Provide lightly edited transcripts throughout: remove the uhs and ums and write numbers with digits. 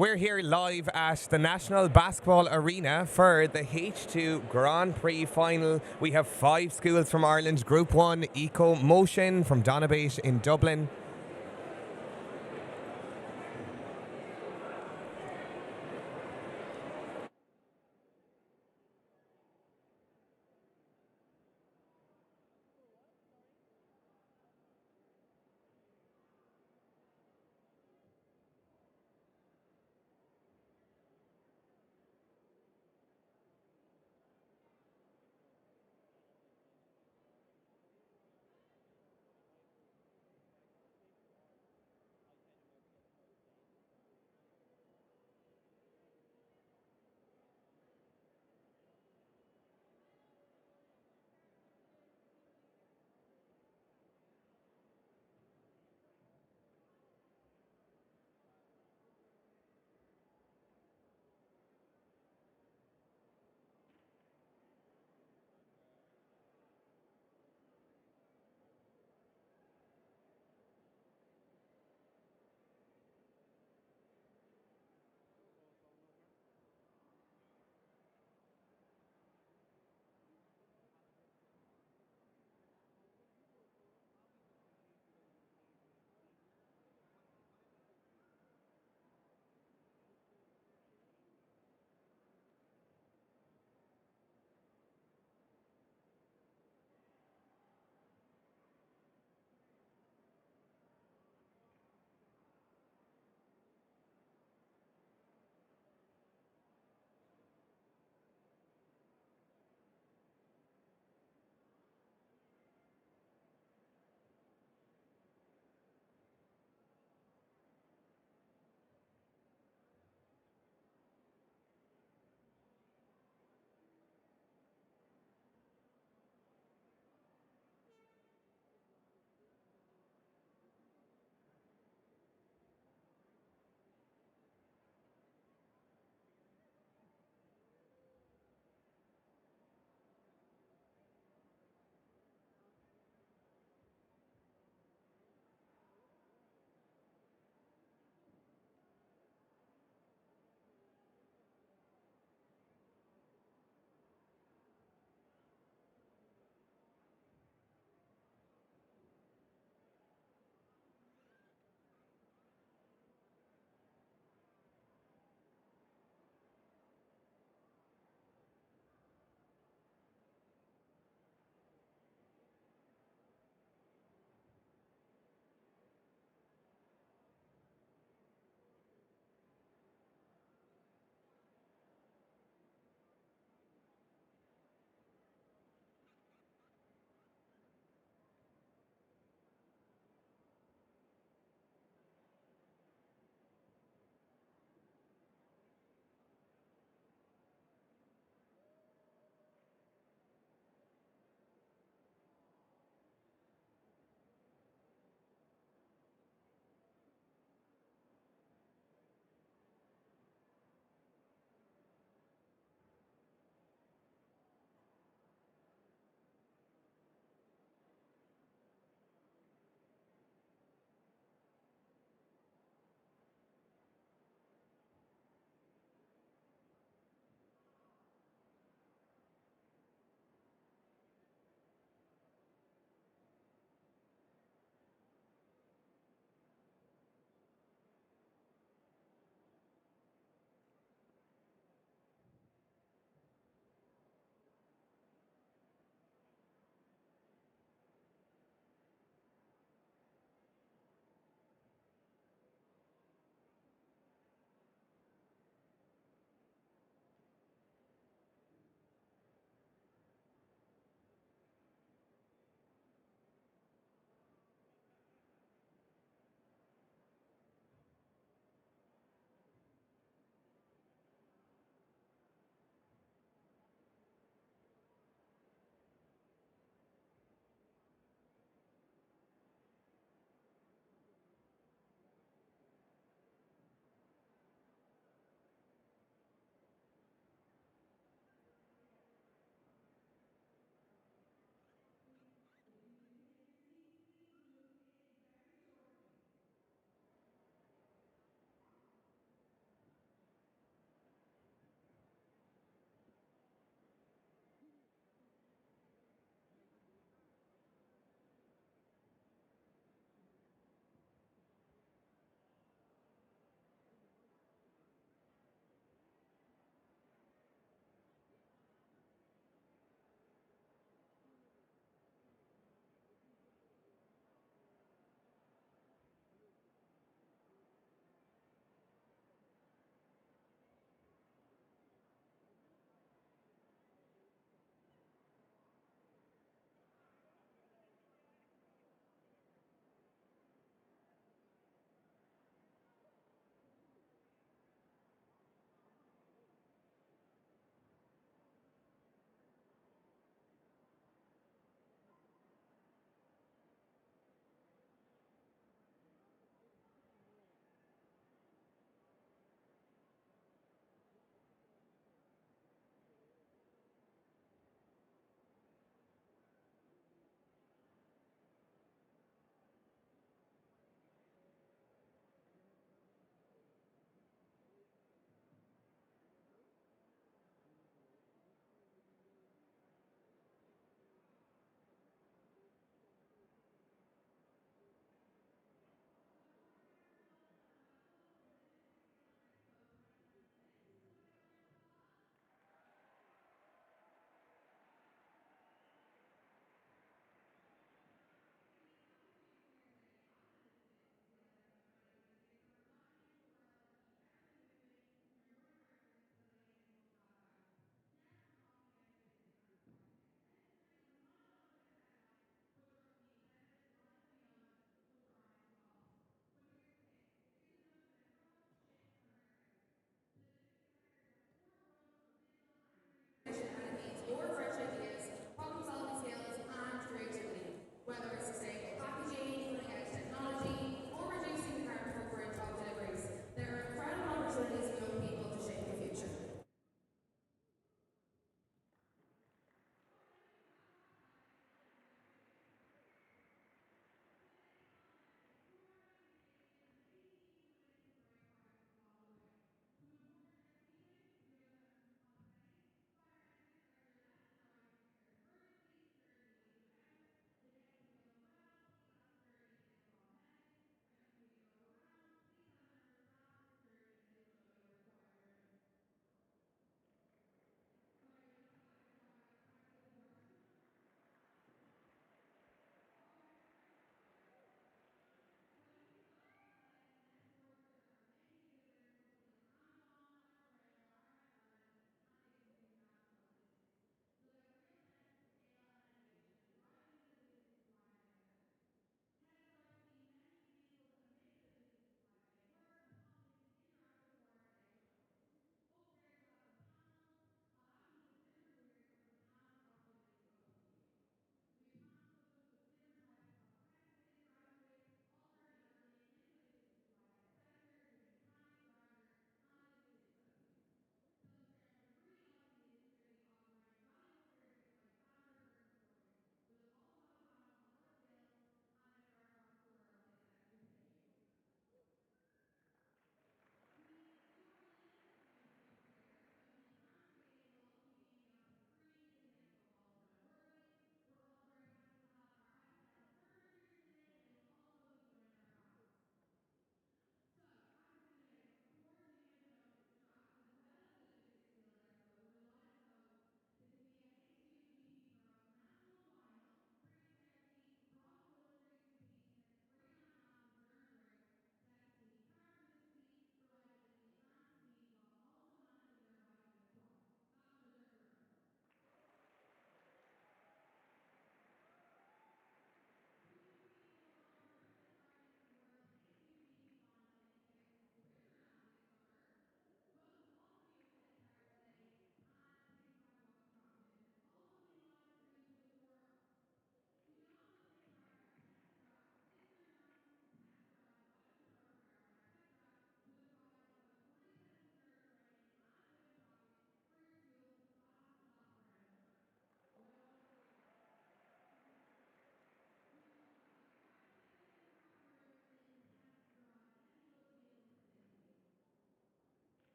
We're here live at the National Basketball Arena for the H2 Grand Prix final. We have 5 schools from Ireland. Group 1, Eco Motion from Donabate in Dublin.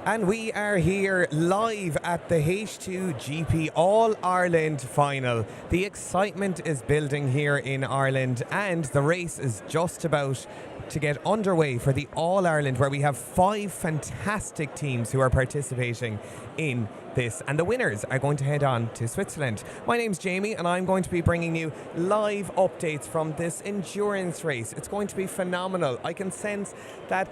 And we are here live at the H2GP All-Ireland final. The excitement is building here in Ireland, and the race is just about to get underway for the All-Ireland, where we have 5 fantastic teams who are participating in this, and the winners are going to head on to Switzerland. My name's Jamie, and I'm going to be bringing you live updates from this endurance race. It's going to be phenomenal. I can sense that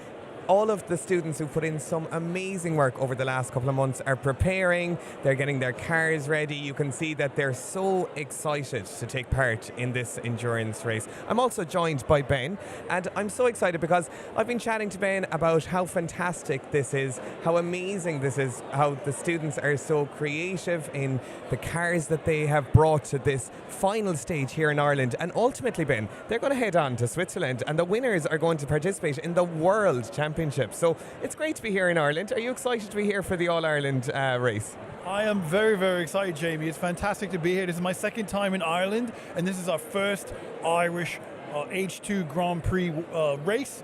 all of the students who put in some amazing work over the last couple of months are preparing, they're getting their cars ready. You can see that they're so excited to take part in this endurance race. I'm also joined by Ben, and I'm so excited because I've been chatting to Ben about how fantastic this is, how amazing this is, how the students are so creative in the cars that they have brought to this final stage here in Ireland. And ultimately, Ben, they're going to head on to Switzerland, and the winners are going to participate in the World Championship. So it's great to be here in Ireland. Are you excited to be here for the All-Ireland race? I am very, very excited, Jamie. It's fantastic to be here. This is my second time in Ireland, and this is our first Irish H2 Grand Prix race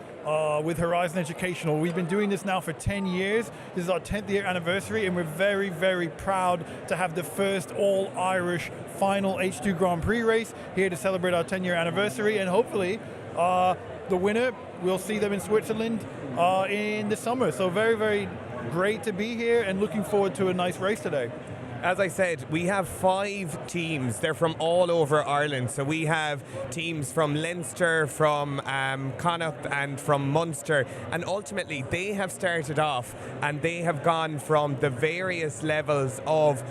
with Horizon Educational. We've been doing this now for 10 years. This is our 10th year anniversary, and we're very, very proud to have the first all-Irish final H2 Grand Prix race here to celebrate our 10-year anniversary, and hopefully the winner, we'll see them in Switzerland in the summer. So very, very great to be here and looking forward to a nice race today. As I said, we have 5 teams. They're from all over Ireland. So we have teams from Leinster, from Connacht and from Munster. And ultimately, they have started off and they have gone from the various levels of,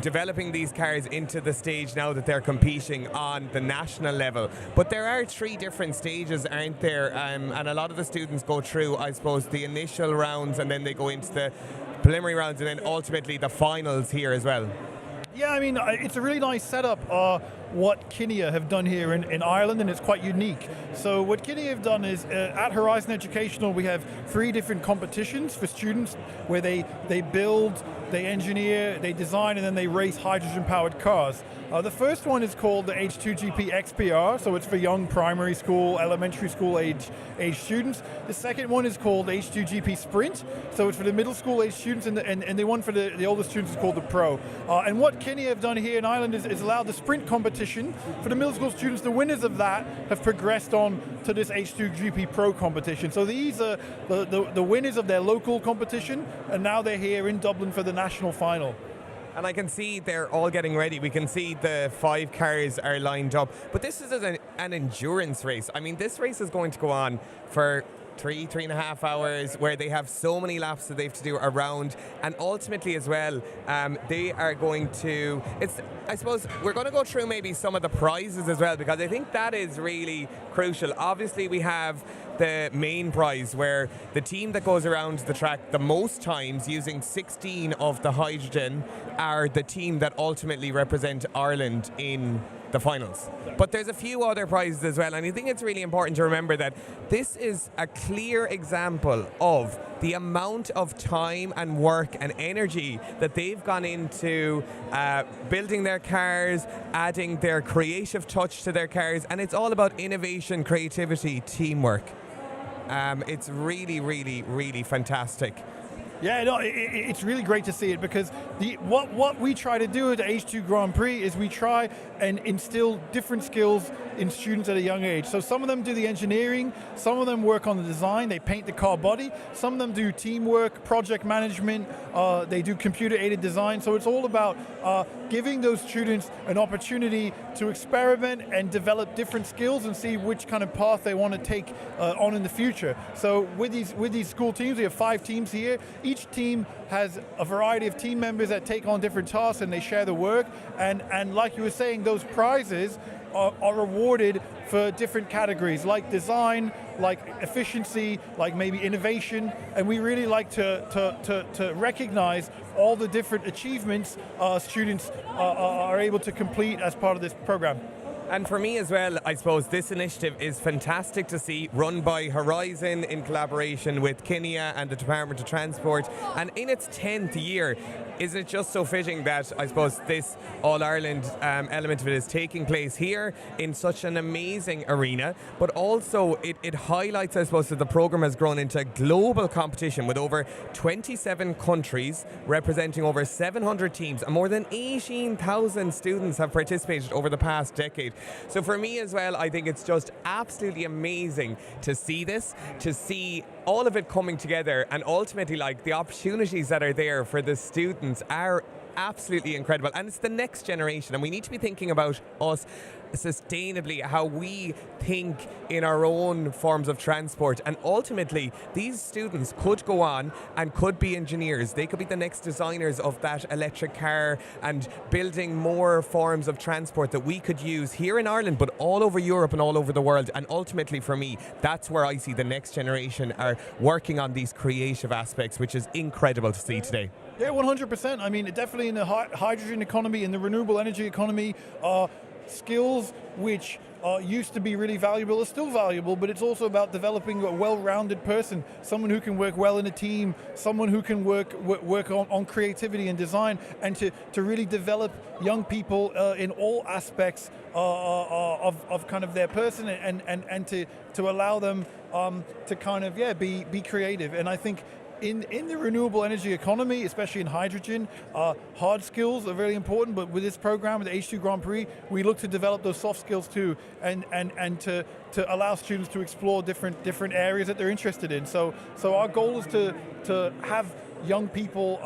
developing these cars into the stage now that they're competing on the national level. But there are 3 different stages, aren't there? And a lot of the students go through, the initial rounds, and then they go into the preliminary rounds, and then ultimately the finals here as well. Yeah, I mean, it's a really nice setup, what Kinea have done here in Ireland, and it's quite unique. So what Kinea have done is, at Horizon Educational, we have 3 different competitions for students where they build, they engineer, they design, and then they race hydrogen-powered cars. The first one is called the H2GP XPR, so it's for young primary school, elementary school age students. The second one is called H2GP Sprint, so it's for the middle school age students, and the one for the older students is called the Pro. And what Kinea have done here in Ireland is allowed the sprint competition for the middle school students. The winners of that have progressed on to this H2GP Pro competition. So these are the winners of their local competition, and now they're here in Dublin for the national final. And I can see they're all getting ready. We can see the 5 cars are lined up. But this is an endurance race. I mean, this race is going to go on for 3.5 hours, where they have so many laps that they have to do around, and ultimately as well, they are going to, we're going to go through maybe some of the prizes as well, because I think that is really crucial. Obviously we have the main prize, where the team that goes around the track the most times using 16 of the hydrogen are the team that ultimately represent Ireland in the finals. But there's a few other prizes as well, and I think it's really important to remember that this is a clear example of the amount of time and work and energy that they've gone into building their cars, adding their creative touch to their cars, and it's all about innovation, creativity, teamwork. It's really, really, really fantastic. Yeah, no, it's really great to see it, because what we try to do at the H2 Grand Prix is we try and instill different skills in students at a young age. So some of them do the engineering, some of them work on the design, they paint the car body, some of them do teamwork, project management, they do computer-aided design. So it's all about giving those students an opportunity to experiment and develop different skills and see which kind of path they want to take on in the future. So with these school teams, we have 5 teams here. Each team has a variety of team members that take on different tasks, and they share the work. And like you were saying, those prizes are awarded for different categories, like design, like efficiency, like maybe innovation. And we really like to recognize all the different achievements students are able to complete as part of this program. And for me as well, I suppose this initiative is fantastic to see, run by Horizon in collaboration with Kinia and the Department of Transport. And in its 10th year, isn't it just so fitting that I suppose this All-Ireland element of it is taking place here in such an amazing arena, but also it highlights, I suppose, that the programme has grown into a global competition with over 27 countries representing over 700 teams, and more than 18,000 students have participated over the past decade. So for me as well, I think it's just absolutely amazing to see this, to see all of it coming together, and ultimately like the opportunities that are there for the students are absolutely incredible. And it's the next generation, and we need to be thinking about us sustainably, how we think in our own forms of transport. And ultimately, these students could go on and could be engineers. They could be the next designers of that electric car and building more forms of transport that we could use here in Ireland, but all over Europe and all over the world. And ultimately, for me, that's where I see the next generation are working on these creative aspects, which is incredible to see today. Yeah, 100%. I mean, definitely in the hydrogen economy, in the renewable energy economy, skills which used to be really valuable are still valuable, but it's also about developing a well-rounded person, someone who can work well in a team, someone who can work on creativity and design, and to really develop young people in all aspects of kind of their person, and to allow them to kind of be creative. And I think in the renewable energy economy, especially in hydrogen, hard skills are very important, but with this program, with the H2 Grand Prix, we look to develop those soft skills too, and to allow students to explore different areas that they're interested in. So our goal is to have young people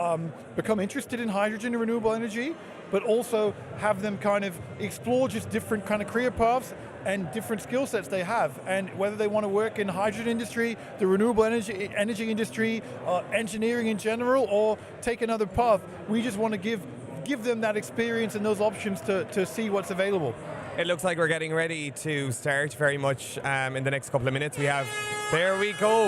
become interested in hydrogen and renewable energy, but also have them kind of explore just different kind of career paths and different skill sets they have, and whether they want to work in the hydrogen industry, the renewable energy industry, engineering in general, or take another path. We just want to give them that experience and those options to see what's available. It looks like we're getting ready to start very much in the next couple of minutes. There we go.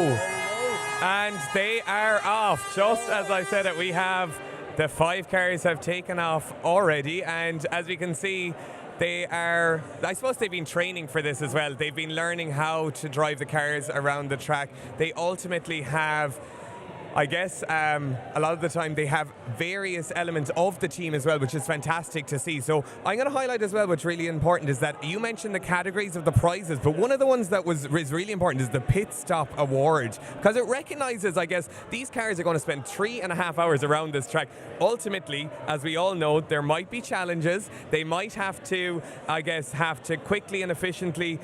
And they are off. Just as I said it, we have the 5 cars have taken off already, and as we can see, I suppose they've been training for this as well. They've been learning how to drive the cars around the track. They ultimately have, I guess, a lot of the time they have various elements of the team as well, which is fantastic to see. So I'm going to highlight as well what's really important is that you mentioned the categories of the prizes, but one of the ones that is really important is the Pit Stop Award, because it recognizes, I guess, these cars are going to spend 3.5 hours around this track. Ultimately, as we all know, there might be challenges. They might have to quickly and efficiently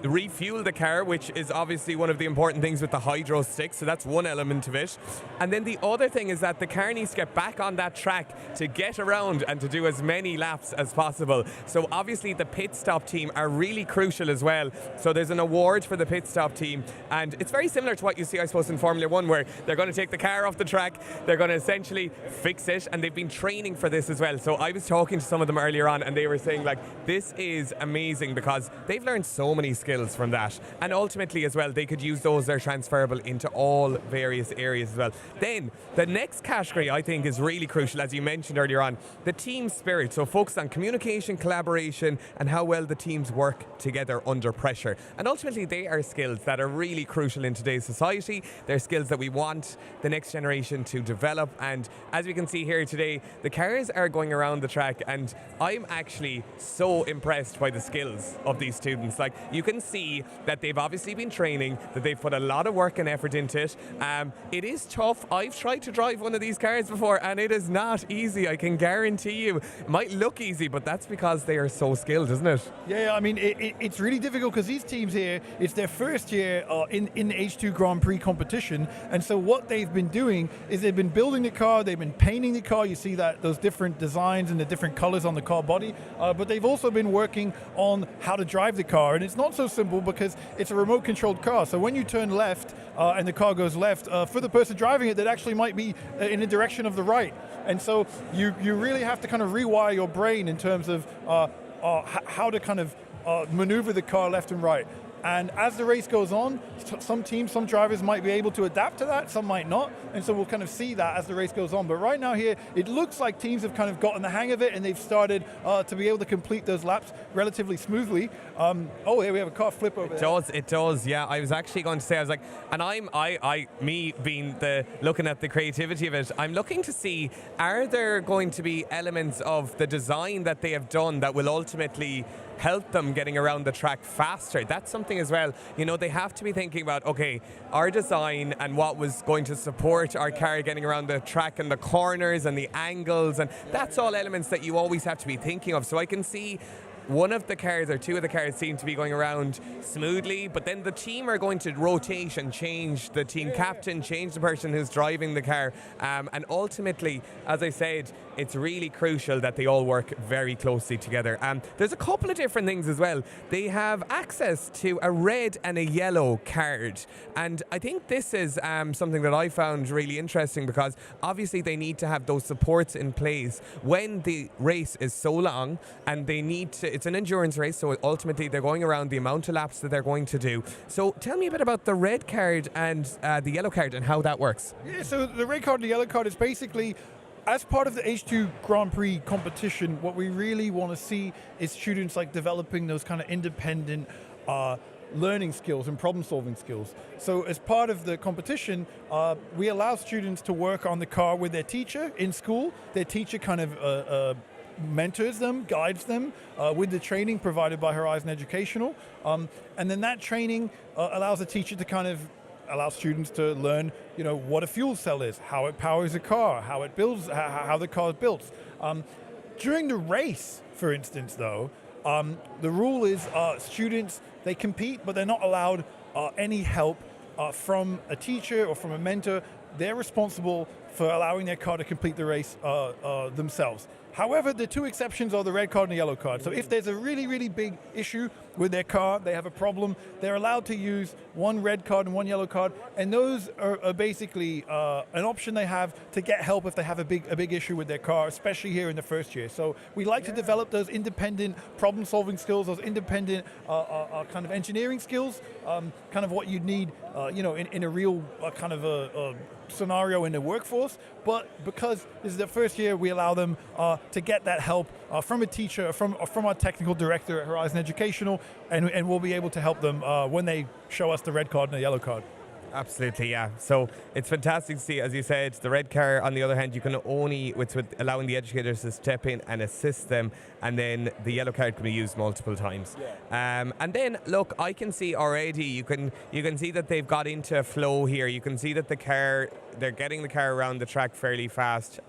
refuel the car, which is obviously one of the important things with the hydro stick. So that's one element of it. And then the other thing is that the car needs to get back on that track to get around and to do as many laps as possible. So obviously the pit stop team are really crucial as well. So there's an award for the pit stop team, and it's very similar to what you see, I suppose, in Formula 1, where they're going to take the car off the track, they're going to essentially fix it, and they've been training for this as well. So I was talking to some of them earlier on, and they were saying, like, this is amazing because they've learned so many skills from that. And ultimately as well, they could use those that are transferable into all various areas as well. Then the next category I think is really crucial, as you mentioned earlier on, the team spirit. So focused on communication, collaboration, and how well the teams work together under pressure. And ultimately they are skills that are really crucial in today's society. They're skills that we want the next generation to develop. And as we can see here today, the cars are going around the track, and I'm actually so impressed by the skills of these students. Like, you can see that they've obviously been training, that they've put a lot of work and effort into it. It is tough. I've tried to drive one of these cars before, and it is not easy, I can guarantee you. It might look easy, but that's because they are so skilled, isn't it? Yeah, I mean, it's really difficult because these teams here, it's their first year in the H2 Grand Prix competition, and so what they've been doing is they've been building the car, they've been painting the car. You see that those different designs and the different colors on the car body, but they've also been working on how to drive the car, and it's not so simple because it's a remote controlled car. So when you turn left and the car goes left, for the person driving it, that actually might be in the direction of the right. And so you really have to kind of rewire your brain in terms of how to kind of maneuver the car left and right. And as the race goes on, some teams, some drivers might be able to adapt to that, some might not. And so we'll kind of see that as the race goes on. But right now here, it looks like teams have kind of gotten the hang of it and they've started to be able to complete those laps relatively smoothly. Oh, here we have a car flip over there. It does, yeah. I was actually going to say, I was like, and me being looking at the creativity of it, I'm looking to see, are there going to be elements of the design that they have done that will ultimately help them getting around the track faster? That's something as well. You know, they have to be thinking about, okay, our design and what was going to support our car getting around the track and the corners and the angles, and that's all elements that you always have to be thinking of. So I can see one of the cars or two of the cars seem to be going around smoothly, but then the team are going to rotate and change the team captain, change the person who's driving the car, and ultimately, as I said, it's really crucial that they all work very closely together. There's a couple of different things as well. They have access to a red and a yellow card, and I think this is something that I found really interesting, because obviously they need to have those supports in place when the race is so long, and they need to, it's an endurance race, so ultimately they're going around the amount of laps that they're going to do. So tell me a bit about the red card and the yellow card and how that works. Yeah, so the red card and the yellow card is basically, as part of the H2 Grand Prix competition, what we really want to see is students like developing those kind of independent learning skills and problem-solving skills. So as part of the competition, we allow students to work on the car with their teacher in school. Their teacher kind of mentors them, guides them with the training provided by Horizon Educational. And then that training allows the teacher to kind of allow students to learn, you know, what a fuel cell is, how it powers a car, how it builds, how the car is built. During the race, for instance, though, the rule is students, they compete, but they're not allowed any help from a teacher or from a mentor. They're responsible for allowing their car to complete the race themselves. However, the two exceptions are the red card and the yellow card. So if there's a really, really big issue with their car, they have a problem, they're allowed to use one red card and one yellow card, and those are basically an option they have to get help if they have a big issue with their car, especially here in the first year. So we like to develop those independent problem-solving skills, those independent kind of engineering skills, kind of what you'd need, you know, in a real kind of a scenario in the workforce. But because this is their first year, we allow them to get that help from a teacher, from our technical director at Horizon Educational, and we'll be able to help them when they show us the red card and the yellow card. Absolutely, yeah. So it's fantastic to see, as you said, the red car, on the other hand, you can only, with allowing the educators to step in and assist them, and then the yellow card can be used multiple times. Yeah. And then, look, I can see already, you can see that they've got into a flow here. You can see that they're getting the car around the track fairly fast.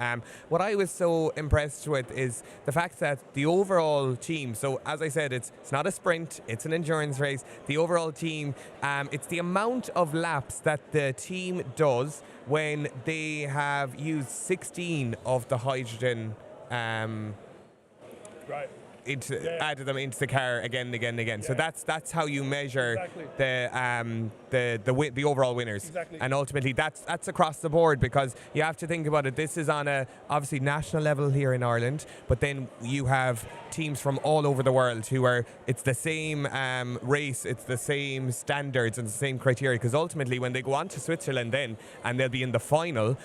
What I was so impressed with is the fact that the overall team, so as I said, it's not a sprint, it's an endurance race. The overall team, it's the amount of laps that the team does when they have used 16 of the hydrogen right. Added them into the car again and again and again. Yeah. So that's how you measure the overall winners. Exactly. And ultimately that's across the board, because you have to think about it. This is on a obviously national level here in Ireland, but then you have teams from all over the world who are, it's the same race, it's the same standards and the same criteria, because ultimately when they go on to Switzerland then, and they'll be in the final,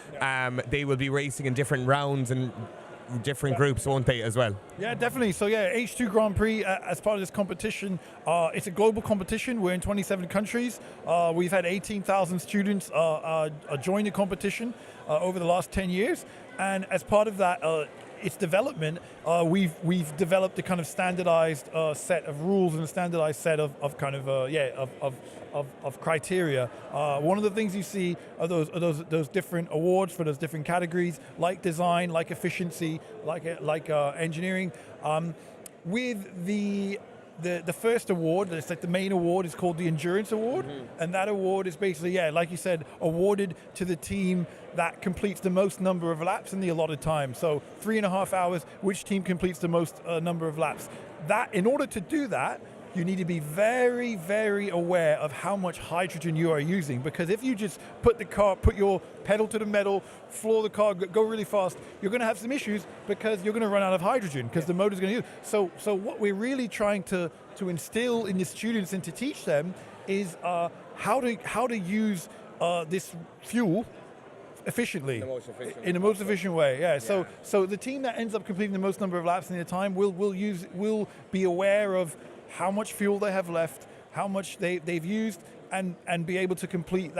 they will be racing in different rounds and different groups, won't they, as well? Yeah, definitely. So yeah, H2 Grand Prix, as part of this competition, it's a global competition. We're in 27 countries. We've had 18,000 students join the competition over the last 10 years. And as part of that, its development, we've developed a kind of standardized set of rules and a standardized set of kind of criteria. One of the things you see are those different awards for those different categories, like design, like efficiency, like engineering. With the first award, it's like the main award, is called the Endurance Award, and that award is basically, like you said, awarded to the team that completes the most number of laps in the allotted time. So 3.5 hours, which team completes the most number of laps. That, in order to do that, you need to be very, very aware of how much hydrogen you are using, because if you just put your pedal to the metal, floor the car, go really fast, you're going to have some issues because you're going to run out of hydrogen because the motor's going to use. So what we're really trying to instill in the students and to teach them is how to use this fuel efficiently, in the most efficient way. Yeah. So the team that ends up completing the most number of laps in their time will be aware of how much fuel they have left, how much they've used, and be able to complete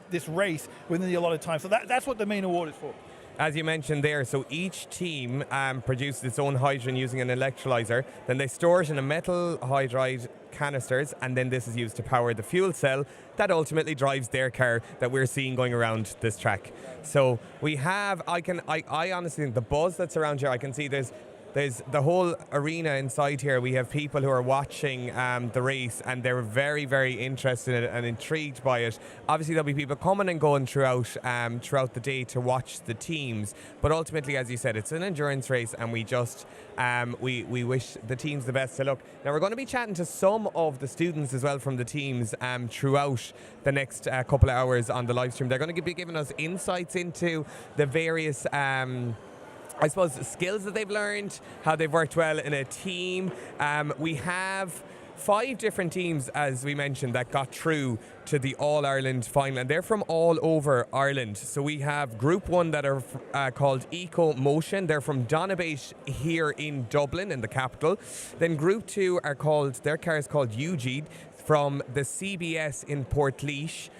this race within the allotted time. So that's what the main award is for. As you mentioned there, so each team produces its own hydrogen using an electrolyzer. Then they store it in a metal hydride canisters, and then this is used to power the fuel cell that ultimately drives their car that we're seeing going around this track. So we have, I honestly think the buzz that's around here, I can see there's the whole arena inside here. We have people who are watching the race, and they're very, very interested in it and intrigued by it. Obviously, there'll be people coming and going throughout the day to watch the teams. But ultimately, as you said, it's an endurance race, and we just we wish the teams the best of luck. Now, we're going to be chatting to some of the students as well from the teams throughout the next couple of hours on the live stream. They're going to be giving us insights into the various I suppose skills that they've learned, how they've worked well in a team. We have 5 different teams, as we mentioned, that got through to the All-Ireland final, and they're from all over Ireland. So we have Group 1 that are called Eco Motion. They're from Donabate here in Dublin, in the capital. Then Group 2 are called, their car is called Eugene, from the CBS in Portlaoise,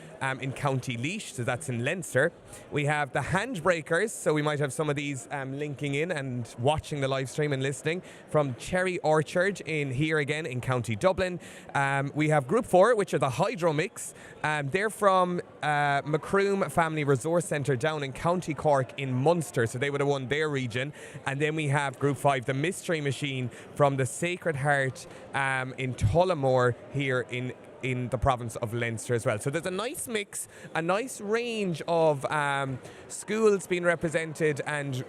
in County Laois, so that's in Leinster. We have the Handbreakers, so we might have some of these linking in and watching the live stream and listening, from Cherry Orchard here again in County Dublin. We have Group 4, which are the Hydro Mix. They're from Macroom Family Resource Centre down in County Cork in Munster, so they would have won their region. And then we have Group 5, the Mystery Machine, from the Sacred Heart in Tullamore here in the province of Leinster as well. So there's a nice mix, a nice range of schools being represented, and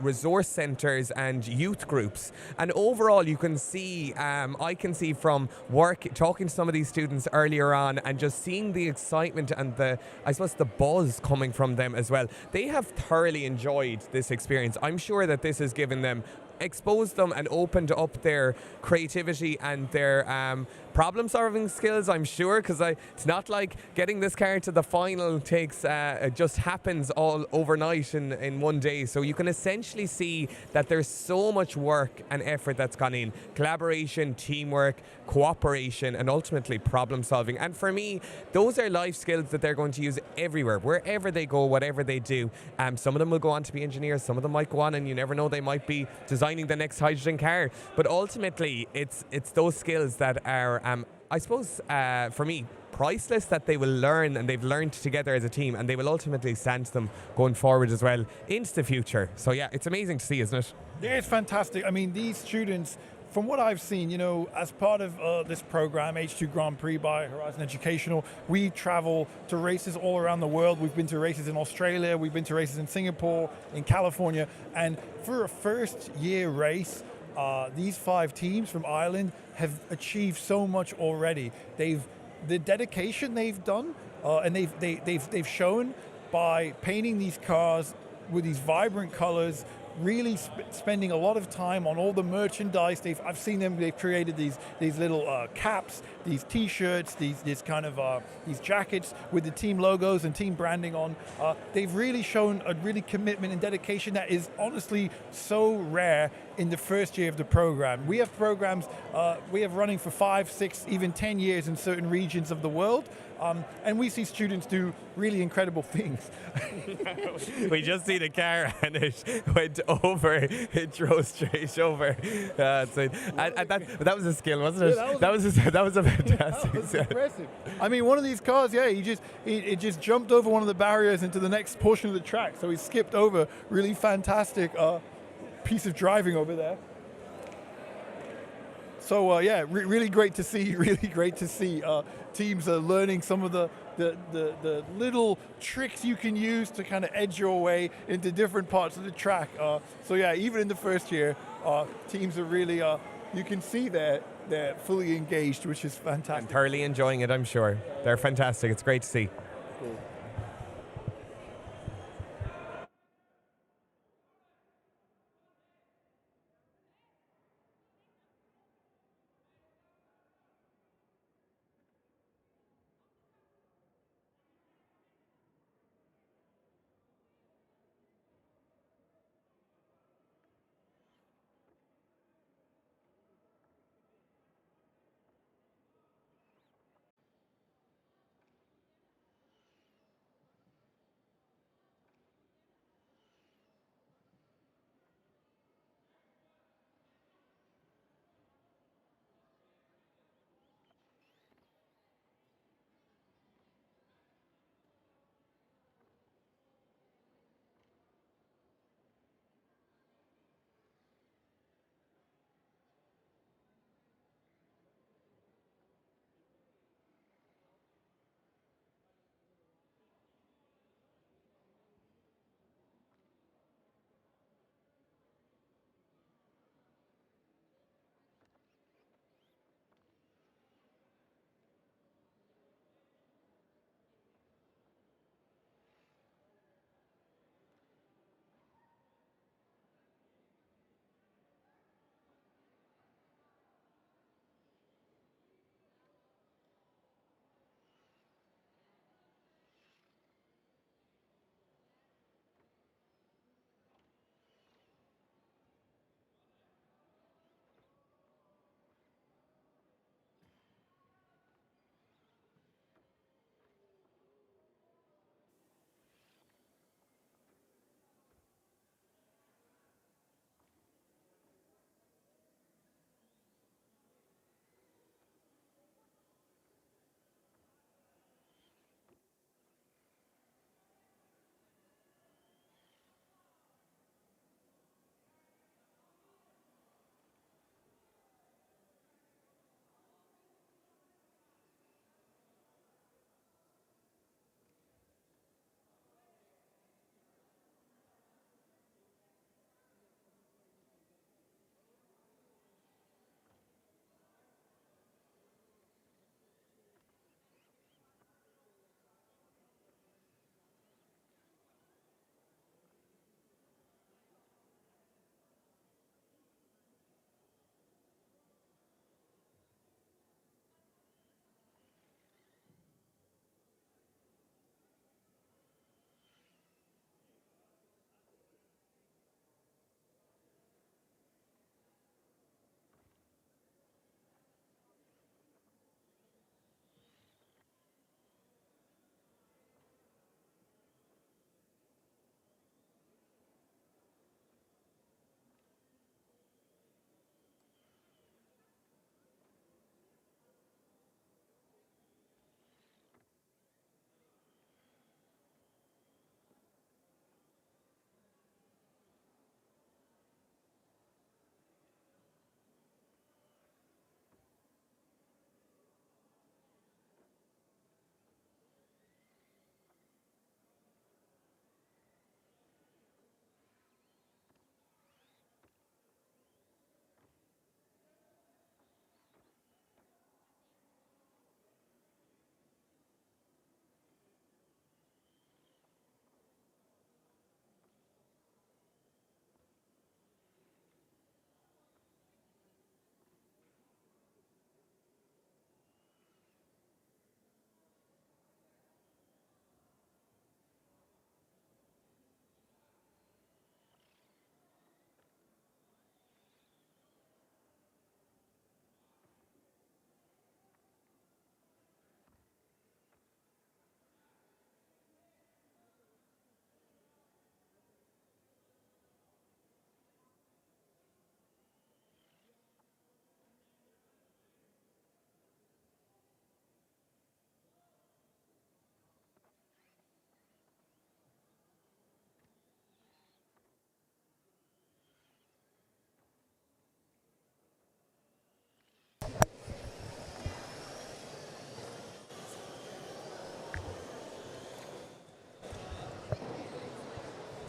resource centres and youth groups. And overall, you can see, I can see from talking to some of these students earlier on, and just seeing the excitement and the buzz coming from them as well. They have thoroughly enjoyed this experience. I'm sure that this has given them, exposed them and opened up their creativity and their problem solving skills, I'm sure, because it's not like getting this car to the final takes, it just happens all overnight in one day. So you can essentially see that there's so much work and effort that's gone in. Collaboration, teamwork, cooperation, and ultimately problem solving. And for me, those are life skills that they're going to use everywhere, wherever they go, whatever they do. Some of them will go on to be engineers, some of them might go on, and you never know, they might be designing the next hydrogen car. But ultimately, it's those skills that are, I suppose, for me, priceless, that they will learn, and they've learned together as a team, and they will ultimately stand to them going forward as well into the future. So yeah, it's amazing to see, isn't it? Yeah, it's fantastic. I mean, these students, from what I've seen, as part of this program, H2 Grand Prix by Horizon Educational, we travel to races all around the world. We've been to races in Australia, we've been to races in Singapore, in California, and for a first year race, these 5 teams from Ireland have achieved so much already. The dedication they've done, and they've shown by painting these cars with these vibrant colors, really spending a lot of time on all the merchandise. I've seen them. They've created these little caps, these T-shirts, these jackets with the team logos and team branding on. They've really shown a really commitment and dedication that is honestly so rare in the first year of the program. We have programs we have running for 5, 6, even 10 years in certain regions of the world. And we see students do really incredible things. We just see the car and it went over, it drove straight over. That was a skill, wasn't it? Yeah, that was a fantastic. That was impressive. I mean, one of these cars, it just jumped over one of the barriers into the next portion of the track. So he skipped over. Really fantastic piece of driving over there. So really great to see. Really great to see teams are learning some of the little tricks you can use to kind of edge your way into different parts of the track. So even in the first year, teams are really you can see they're fully engaged, which is fantastic. And thoroughly enjoying it, I'm sure. They're fantastic. It's great to see. Cool.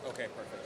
Okay, perfect.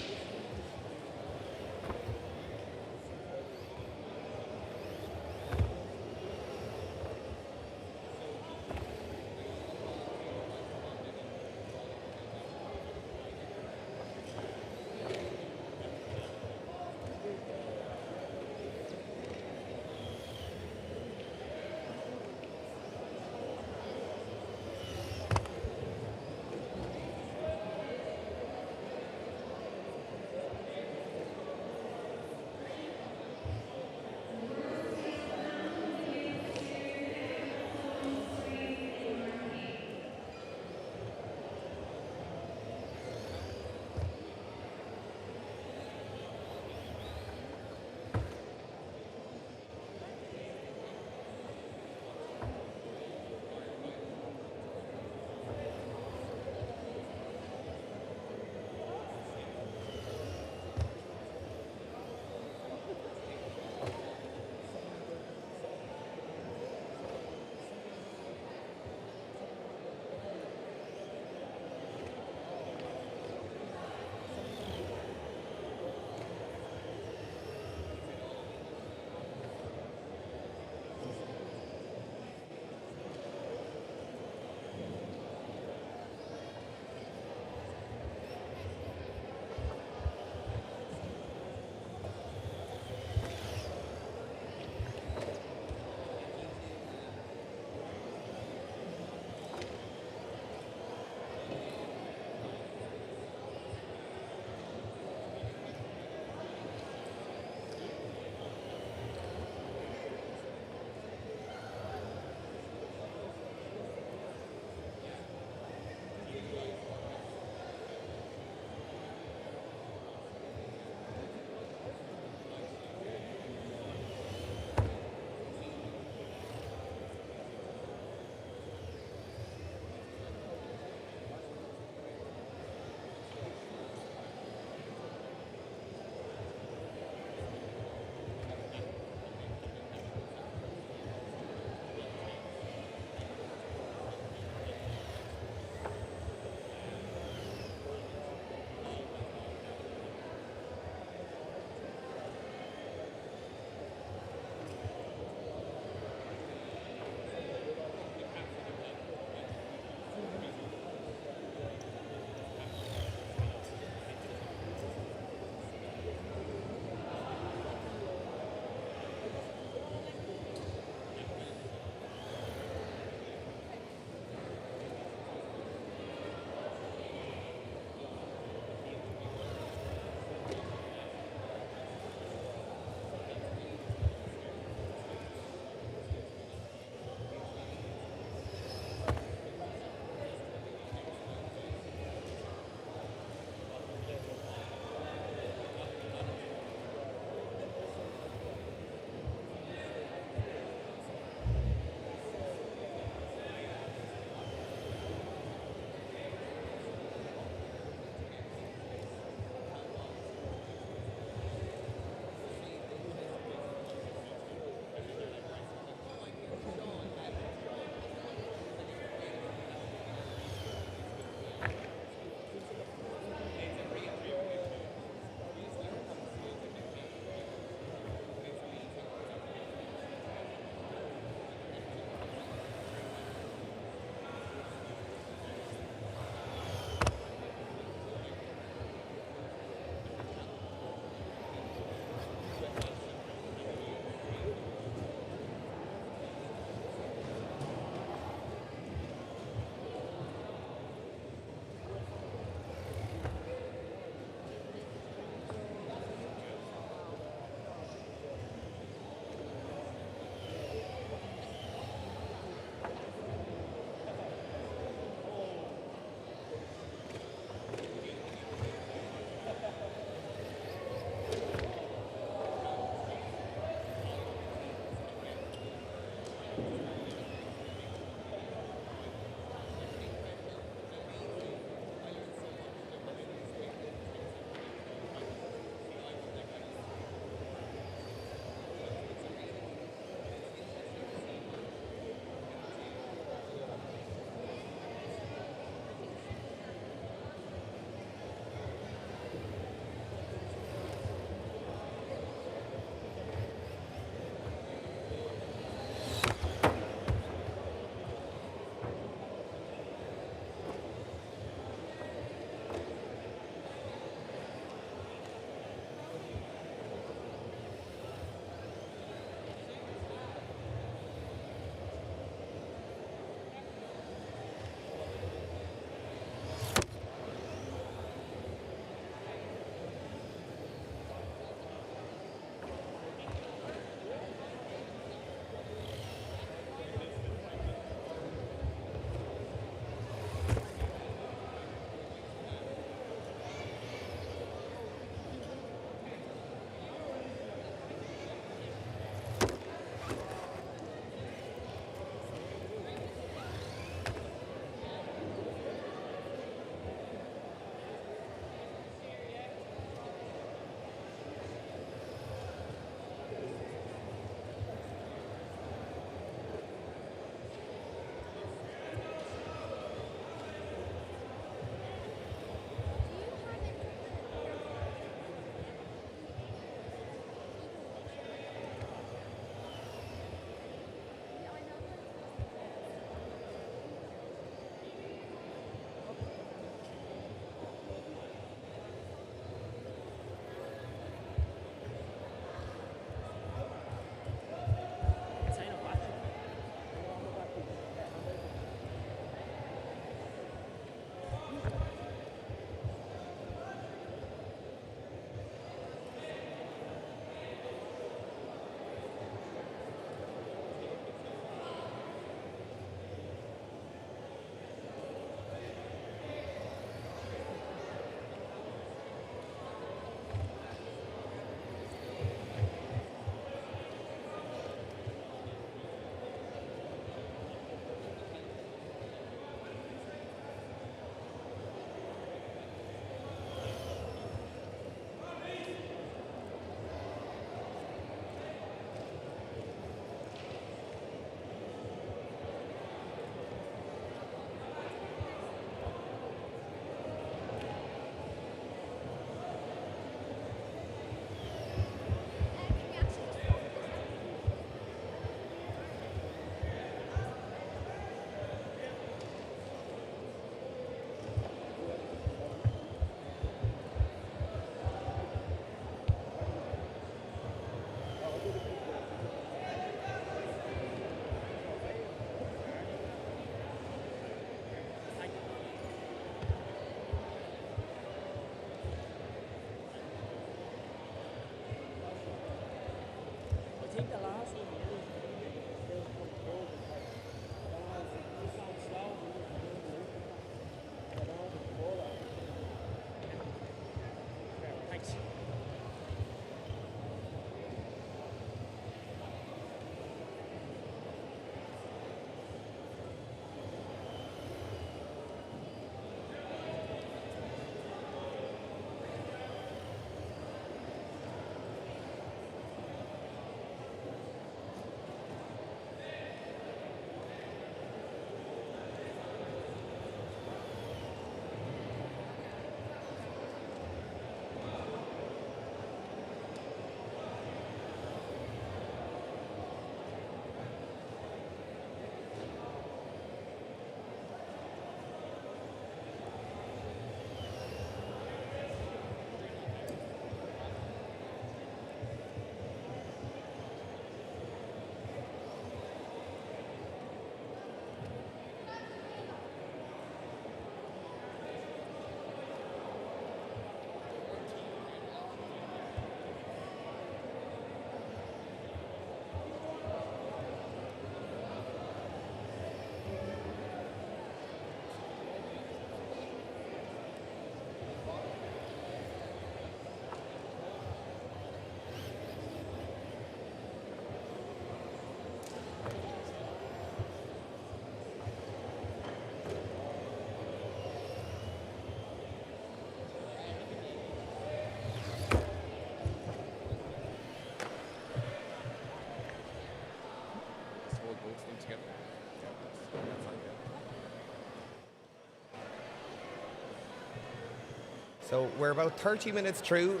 So we're about 30 minutes through.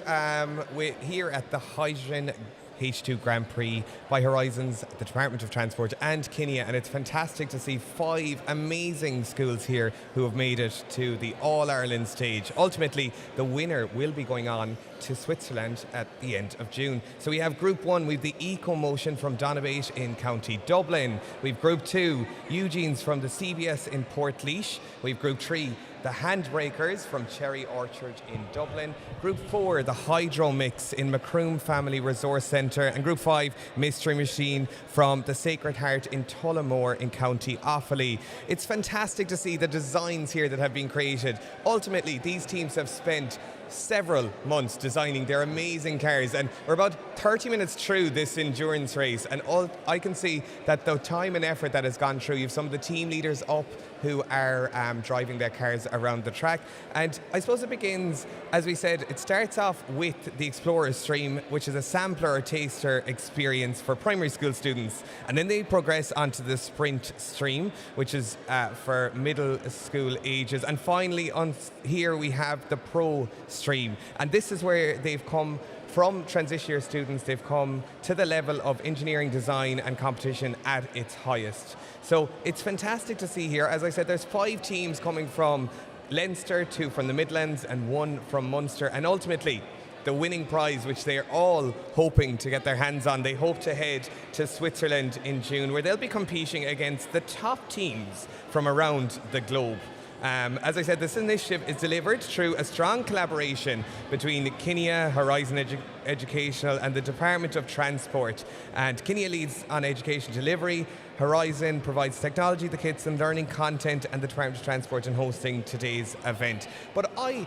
We're here at the Hydrogen H2 Grand Prix by Horizons, the Department of Transport and Kinea, and it's fantastic to see 5 amazing schools here who have made it to the All-Ireland stage. Ultimately, the winner will be going on to Switzerland at the end of June. So we have Group 1, we've the Eco Motion from Donabate in County Dublin. We've Group 2, Eugene's from the CBS in Portlaoise. We've Group 3, the Handbreakers from Cherry Orchard in Dublin. Group 4, the Hydro Mix in Macroom Family Resource Centre. And Group 5, Mystery Machine from the Sacred Heart in Tullamore in County Offaly. It's fantastic to see the designs here that have been created. Ultimately, these teams have spent several months designing their amazing cars, and we're about 30 minutes through this endurance race, and all I can see that the time and effort that has gone through, you have some of the team leaders up who are driving their cars around the track. And I suppose it begins, as we said, it starts off with the Explorer Stream, which is a sampler or taster experience for primary school students, and then they progress onto the Sprint Stream, which is for middle school ages, and finally on here we have the Pro Stream, and this is where they've come from transition year students. They've come to the level of engineering design and competition at its highest. So it's fantastic to see here. As I said, there's 5 teams coming from Leinster, 2 from the Midlands and 1 from Munster, and ultimately the winning prize, which they're all hoping to get their hands on. They hope to head to Switzerland in June, where they'll be competing against the top teams from around the globe. As I said, this initiative is delivered through a strong collaboration between Kinea, Horizon Educational and the Department of Transport. And Kinea leads on education delivery, Horizon provides technology, the kits and learning content, and the Department of Transport in hosting today's event. But I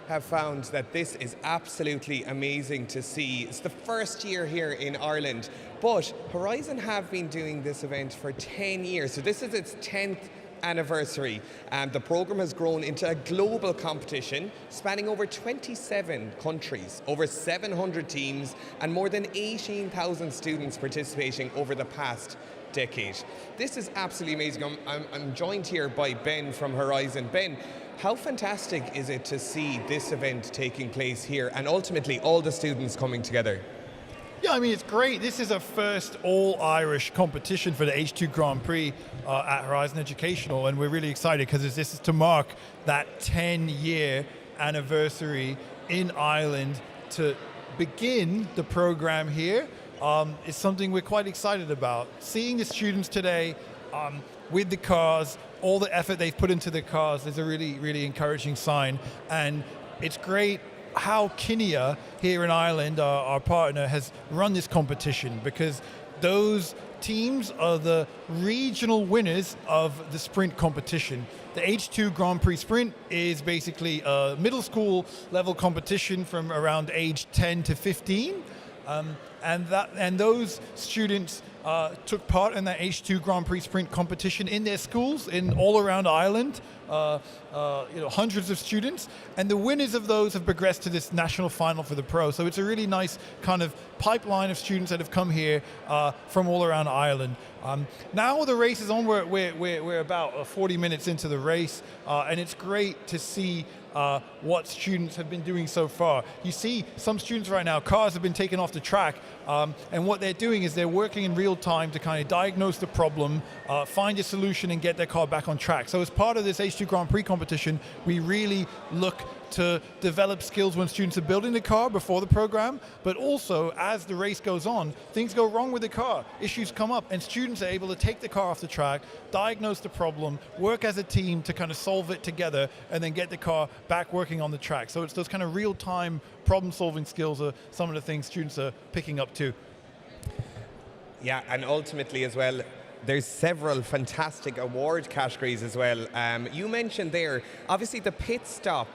have found that this is absolutely amazing to see. It's the first year here in Ireland, but Horizon have been doing this event for 10 years. So this is its 10th anniversary, and the program has grown into a global competition spanning over 27 countries, over 700 teams, and more than 18,000 students participating over the past decade. This is absolutely amazing. I'm joined here by Ben from Horizon. Ben, how fantastic is it to see this event taking place here and ultimately all the students coming together? Yeah, I mean, it's great. This is a first all-Irish competition for the H2 Grand Prix at Horizon Educational, and we're really excited because this is to mark that 10-year anniversary in Ireland. To begin the program here is something we're quite excited about. Seeing the students today with the cars, all the effort they've put into the cars is a really, really encouraging sign, and it's great how Kinea here in Ireland, our partner, has run this competition, because those teams are the regional winners of the sprint competition. The H2 Grand Prix Sprint is basically a middle school level competition from around age 10 to 15. And those students took part in that H2 Grand Prix Sprint competition in their schools in all around Ireland. Hundreds of students, and the winners of those have progressed to this national final for the Pro. So it's a really nice kind of pipeline of students that have come here from all around Ireland. Now the race is on. We're about 40 minutes into the race, and it's great to see what students have been doing so far. You see some students right now, cars have been taken off the track, and what they're doing is they're working in real time to kind of diagnose the problem, find a solution and get their car back on track. So as part of this H2 Grand Prix competition, we really look to develop skills when students are building the car before the program, but also as the race goes on, things go wrong with the car, issues come up, and students are able to take the car off the track, diagnose the problem, work as a team to kind of solve it together, and then get the car back working on the track. So it's those kind of real-time problem-solving skills are some of the things students are picking up too. Yeah, and ultimately as well, there's several fantastic award categories as well. You mentioned there, obviously the pit stop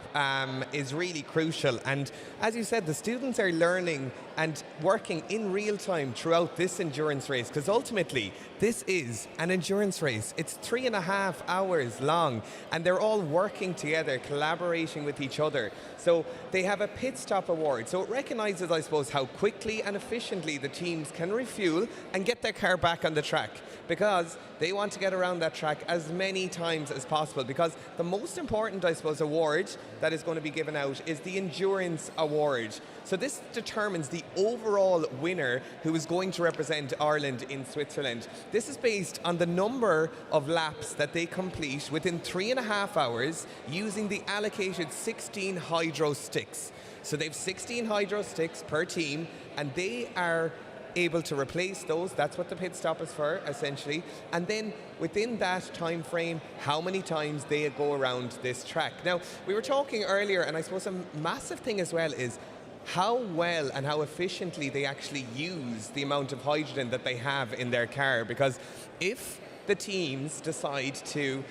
is really crucial, and as you said, the students are learning and working in real time throughout this endurance race, because ultimately This is an endurance race. It's 3.5 hours long, and they're all working together, collaborating with each other. So they have a pit stop award. So it recognizes, I suppose, how quickly and efficiently the teams can refuel and get their car back on the track, because they want to get around that track as many times as possible, because the most important, I suppose, award that is going to be given out is the Endurance Award. So this determines the overall winner who is going to represent Ireland in Switzerland. This is based on the number of laps that they complete within 3.5 hours using the allocated 16 hydro sticks. So they have 16 hydro sticks per team, and they are able to replace those. That's what the pit stop is for, essentially. And then within that time frame, how many times they go around this track. Now, we were talking earlier, and I suppose a massive thing as well is how well and how efficiently they actually use the amount of hydrogen that they have in their car. Because if the teams decide to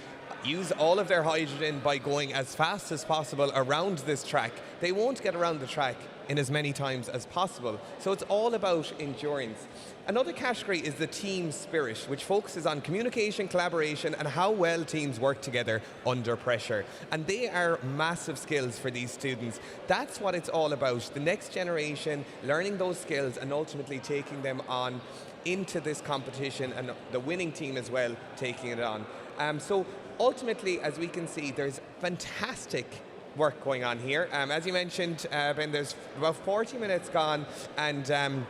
use all of their hydrogen by going as fast as possible around this track, they won't get around the track in as many times as possible. So it's all about endurance. Another category is the team spirit, which focuses on communication, collaboration, and how well teams work together under pressure. And they are massive skills for these students. That's what it's all about. The next generation, learning those skills and ultimately taking them on into this competition, and the winning team as well taking it on. So ultimately, as we can see, there's fantastic work going on here. As you mentioned, Ben, there's about 40 minutes gone, and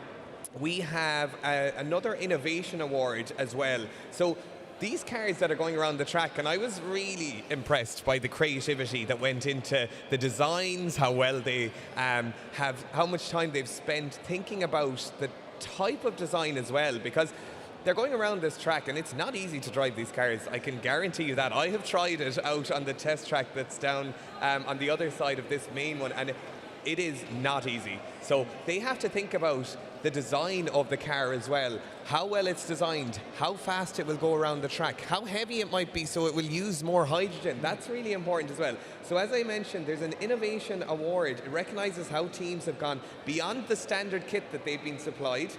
we have another innovation award as well. So these cars that are going around the track, and I was really impressed by the creativity that went into the designs, how well they how much time they've spent thinking about the type of design as well, because they're going around this track, and it's not easy to drive these cars. I can guarantee you that. I have tried it out on the test track that's down on the other side of this main one, and it is not easy. So they have to think about the design of the car as well, how well it's designed, how fast it will go around the track, how heavy it might be so it will use more hydrogen. That's really important as well. So as I mentioned, there's an innovation award. It recognizes how teams have gone beyond the standard kit that they've been supplied,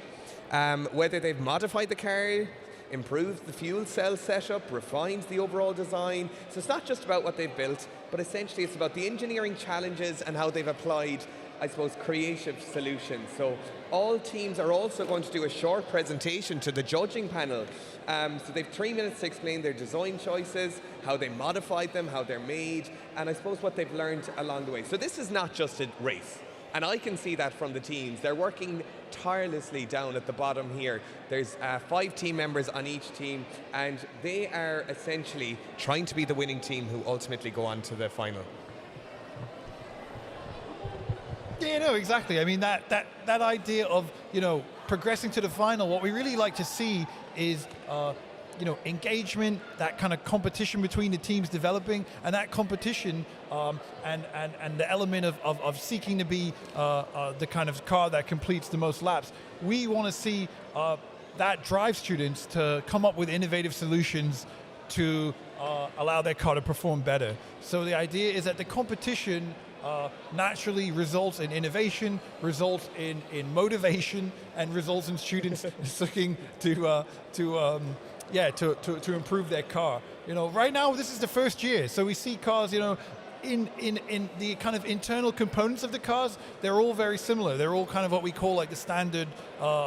whether they've modified the car, improved the fuel cell setup, refined the overall design. So it's not just about what they've built, but essentially it's about the engineering challenges and how they've applied, I suppose, creative solutions. So all teams are also going to do a short presentation to the judging panel. So they've 3 minutes to explain their design choices, how they modified them, how they're made, and I suppose what they've learned along the way. So this is not just a race. And I can see that from the teams. They're working tirelessly down at the bottom here. There's 5 team members on each team, and they are essentially trying to be the winning team who ultimately go on to the final. Yeah, no, exactly. I mean, that idea of, progressing to the final, what we really like to see is engagement, that kind of competition between the teams developing, and that competition and the element of seeking to be the kind of car that completes the most laps. We want to see that drive students to come up with innovative solutions to allow their car to perform better. So the idea is that the competition naturally results in innovation, results in motivation, and results in students looking to improve their car. Right now this is the first year, so we see cars, in the kind of internal components of the cars, they're all very similar. They're all kind of what we call like the standard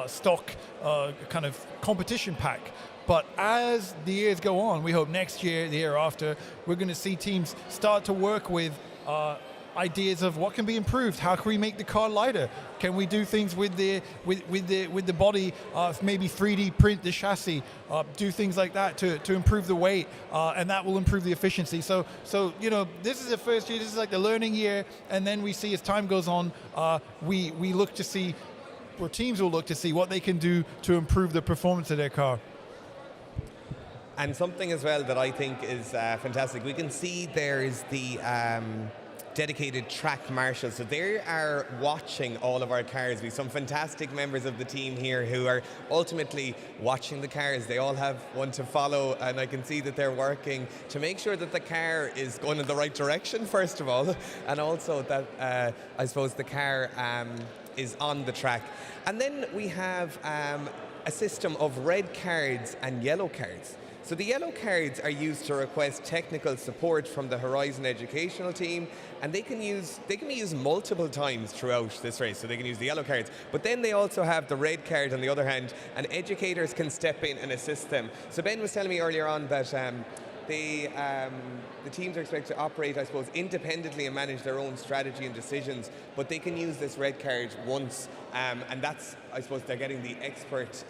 stock kind of competition pack. But as the years go on, we hope next year, the year after, we're going to see teams start to work with ideas of what can be improved. How can we make the car lighter? Can we do things with the body? Maybe 3D print the chassis. Do things like that to improve the weight, and that will improve the efficiency. So this is the first year. This is like the learning year, and then we see as time goes on, we look to see, or teams will look to see what they can do to improve the performance of their car. And something as well that I think is fantastic. We can see there's the dedicated track marshals. So they are watching all of our cars. We have some fantastic members of the team here who are ultimately watching the cars. They all have one to follow, and I can see that they're working to make sure that the car is going in the right direction, first of all, and also that I suppose the car is on the track. And then we have a system of red cards and yellow cards. So the yellow cards are used to request technical support from the Horizon Educational team, and they can be used multiple times throughout this race. So they can use the yellow cards, but then they also have the red card on the other hand, and educators can step in and assist them. So Ben was telling me earlier on that the teams are expected to operate, I suppose, independently and manage their own strategy and decisions, but they can use this red card once, and that's, I suppose, they're getting the expert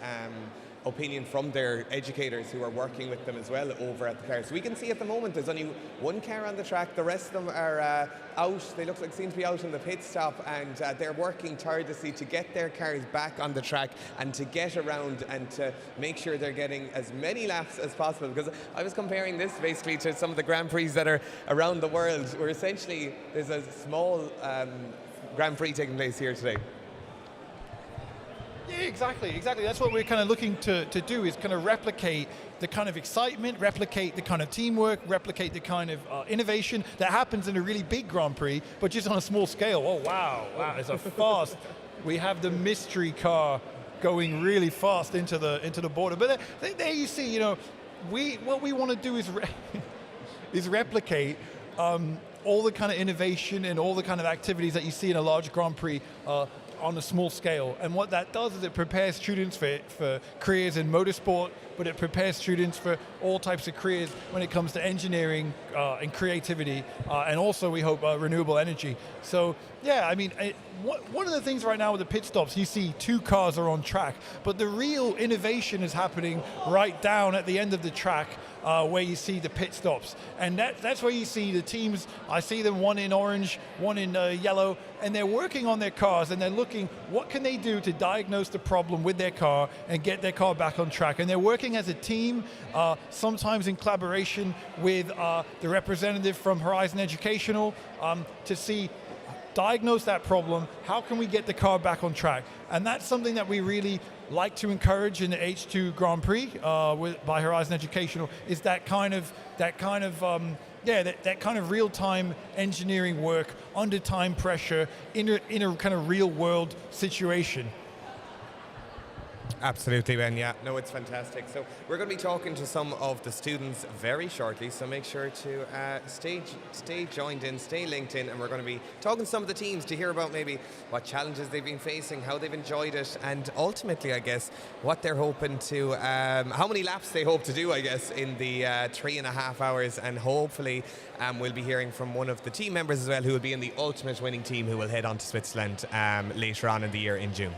opinion from their educators who are working with them as well over at the car. So we can see at the moment there's only one car on the track. The rest of them are out. They seem to be out in the pit stop, and they're working tirelessly to get their cars back on the track and to get around and to make sure they're getting as many laps as possible. Because I was comparing this basically to some of the Grand Prix that are around the world, where essentially there's a small Grand Prix taking place here today. Yeah, exactly. That's what we're kind of looking to do, is kind of replicate the kind of excitement, replicate the kind of teamwork, replicate the kind of innovation that happens in a really big Grand Prix, but just on a small scale. Oh, wow, it's a fast. We have the mystery car going really fast into the border. But there you see, you know, what we want to do is replicate all the kind of innovation and all the kind of activities that you see in a large Grand Prix on a small scale. And what that does is it prepares students for careers in motorsport, but it prepares students for all types of careers when it comes to engineering and creativity, and also we hope renewable energy. So yeah, I mean, one of the things right now with the pit stops, you see two cars are on track, but the real innovation is happening right down at the end of the track, where you see the pit stops. And that's where you see the teams. I see them, one in orange, one in yellow, and they're working on their cars, and they're looking what can they do to diagnose the problem with their car and get their car back on track. And they're working as a team, sometimes in collaboration with the representative from Horizon Educational, to diagnose that problem. How can we get the car back on track? And that's something that we really like to encourage in the H2 Grand Prix by Horizon Educational, is that kind of real-time engineering work under time pressure in a kind of real-world situation. Absolutely, Ben. Yeah, no, it's fantastic. So we're going to be talking to some of the students very shortly, so make sure to stay joined in, stay linked in, and we're going to be talking to some of the teams to hear about maybe what challenges they've been facing, how they've enjoyed it, and ultimately, I guess, what they're hoping to, how many laps they hope to do, I guess, in the 3.5 hours, and hopefully we'll be hearing from one of the team members as well, who will be in the ultimate winning team, who will head on to Switzerland later on in the year in June.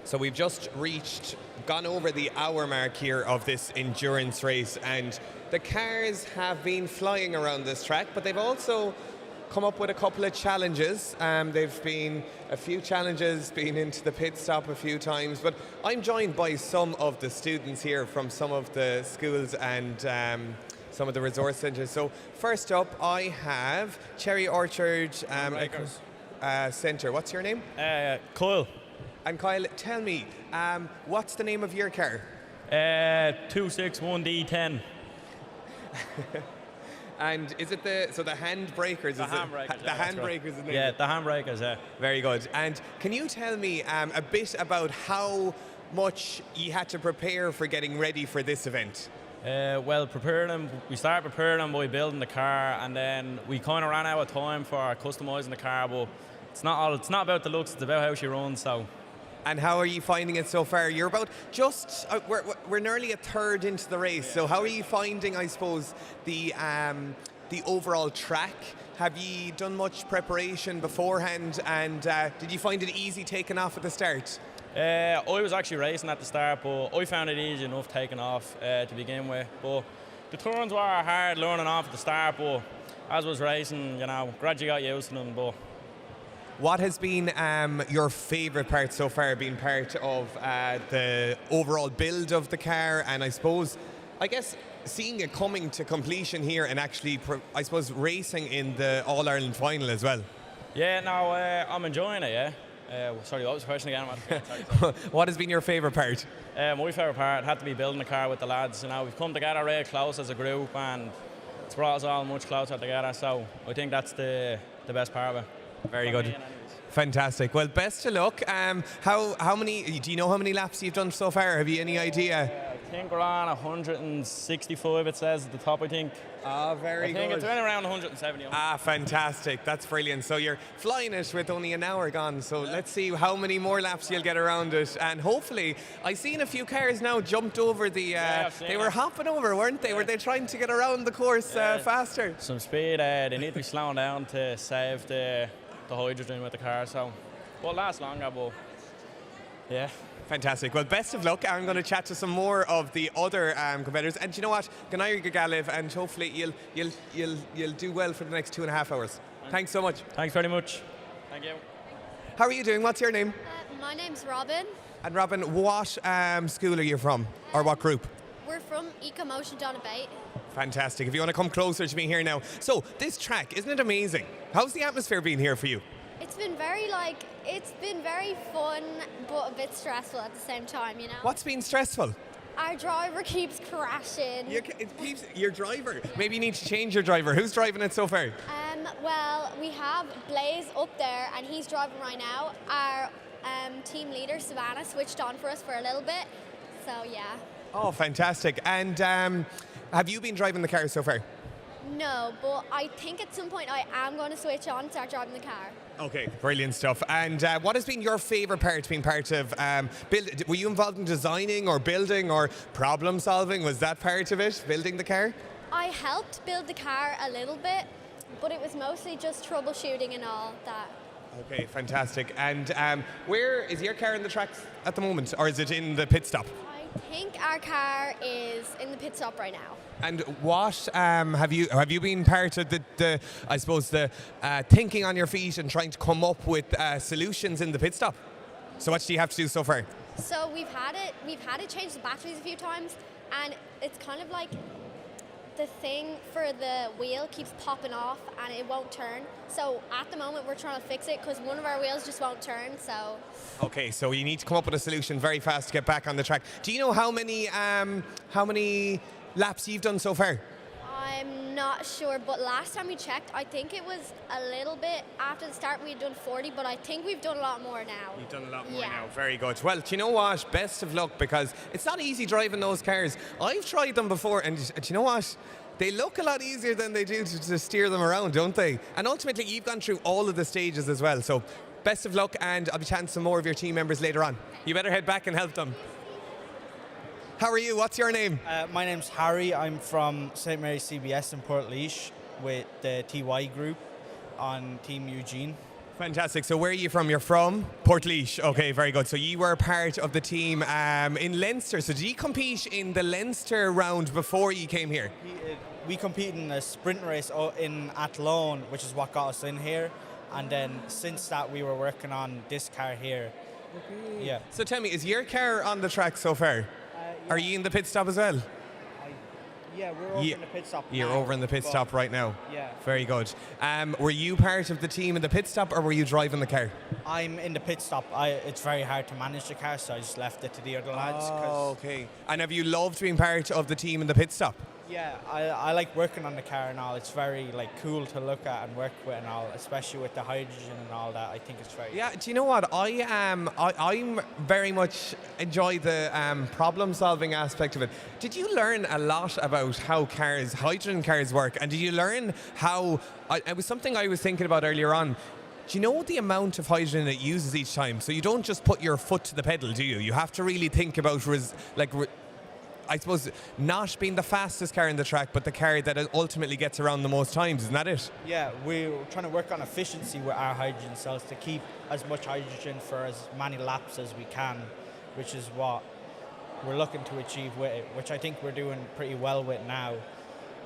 So we've just gone over the hour mark here of this endurance race, and the cars have been flying around this track, but they've also come up with a couple of challenges. They've been a few challenges, been into the pit stop a few times, but I'm joined by some of the students here from some of the schools and some of the resource centres. So first up, I have Cherry Orchard Centre. What's your name? Kyle. And Kyle, tell me, what's the name of your car? 261D10. And is it the handbrakers? The handbrakers. The handbrakers is the name. Yeah, the handbrakers, yeah. Very good. And can you tell me a bit about how much you had to prepare for getting ready for this event? Well, we started preparing them by building the car, and then we kind of ran out of time for customising the car, but it's not about the looks, it's about how she runs, so. And how are you finding it so far? You're about we're nearly a third into the race. So how are you finding, I suppose, the overall track? Have you done much preparation beforehand? And did you find it easy taking off at the start? I was actually racing at the start, but I found it easy enough taking off to begin with. But the turns were hard learning off at the start, but as I was racing, gradually got used to them. But what has been your favourite part so far, being part of the overall build of the car, and I guess seeing it coming to completion here and actually, I suppose, racing in the All-Ireland final as well? Yeah, no, I'm enjoying it, yeah. Sorry, what was the question again? What has been your favourite part? My favourite part had to be building the car with the lads. We've come together real close as a group, and it's brought us all much closer together, so I think that's the best part of it. Very good. Fantastic. Well, best of luck. How many? Do you know how many laps you've done so far? Have you any idea? I think we're on 165. It says at the top. I think. Very good. I think it's been around 170. Fantastic. That's brilliant. So you're flying it with only an hour gone. So let's see how many more laps you'll get around it, and hopefully, I've seen a few cars now jumped over the. They were hopping over, weren't they? Yeah. Were they trying to get around the course faster? Some speed. They need to be slowing down to save the hydrogen with the car, so will last longer, but yeah. Fantastic. Well, best of luck. I'm going to chat to some more of the other competitors, and you know what? Ganair Gagalev, and hopefully you'll do well for the next 2.5 hours. Thanks so much. Thanks very much. Thank you. How are you doing? What's your name? My name's Robin. And Robin, what school are you from, or what group? We're from Ecomotion Donabate. Fantastic. If you want to come closer to me here now. So, this track, isn't it amazing? How's the atmosphere been here for you? It's been very fun, but a bit stressful at the same time, What's been stressful? Our driver keeps crashing. Your driver? Maybe you need to change your driver. Who's driving it so far? Well, we have Blaze up there, and he's driving right now. Our team leader, Savannah, switched on for us for a little bit, so yeah. Oh, fantastic. And have you been driving the car so far? No, but I think at some point I am going to switch on and start driving the car. Okay, brilliant stuff. And what has been your favourite part, being part of were you involved in designing or building or problem solving? Was that part of it, building the car? I helped build the car a little bit, but it was mostly just troubleshooting and all that. Okay, fantastic. And where is your car in the tracks at the moment, or is it in the pit stop? I think our car is in the pit stop right now. And what have you been part of the I suppose the thinking on your feet and trying to come up with solutions in the pit stop? So what do you have to do so far? So we've had to change the batteries a few times, and it's kind of like the thing for the wheel keeps popping off and it won't turn. So at the moment we're trying to fix it because one of our wheels just won't turn. So. Okay, so you need to come up with a solution very fast to get back on the track. Do you know how many laps you've done so far? I'm not sure, but last time we checked, I think it was a little bit after the start. We had done 40, but I think we've done a lot more now. You've done a lot more now. Very good. Well, do you know what? Best of luck, because it's not easy driving those cars. I've tried them before, and do you know what? They look a lot easier than they do to steer them around, don't they? And ultimately, you've gone through all of the stages as well. So best of luck, and I'll be chatting to some more of your team members later on. You better head back and help them. How are you? What's your name? My name's Harry. I'm from St. Mary's CBS in Portlaoise with the TY group on Team Eugene. Fantastic. So where are you from? You're from Portlaoise. Okay, very good. So you were part of the team in Leinster. So did you compete in the Leinster round before you came here? We competed in a sprint race in Athlone, which is what got us in here. And then since that, we were working on this car here. Okay. Yeah. So tell me, is your car on the track so far? Yeah. Are you in the pit stop as well? Yeah, we're over in the pit stop now. You're over in the pit stop right now? Yeah. Very good. Were you part of the team in the pit stop or were you driving the car? I'm in the pit stop. It's very hard to manage the car, so I just left it to the other lads. Oh, okay. And have you loved being part of the team in the pit stop? Yeah, I like working on the car and all. It's very cool to look at and work with and all, especially with the hydrogen and all that. I think it's very. Yeah, do you know what? I'm very much enjoy the problem-solving aspect of it. Did you learn a lot about how hydrogen cars work, and did you learn how? It was something I was thinking about earlier on. Do you know the amount of hydrogen it uses each time? So you don't just put your foot to the pedal, do you? You have to really think about I suppose not being the fastest car in the track, but the car that ultimately gets around the most times. Isn't that it? Yeah, we're trying to work on efficiency with our hydrogen cells to keep as much hydrogen for as many laps as we can, which is what we're looking to achieve with it, which I think we're doing pretty well with now.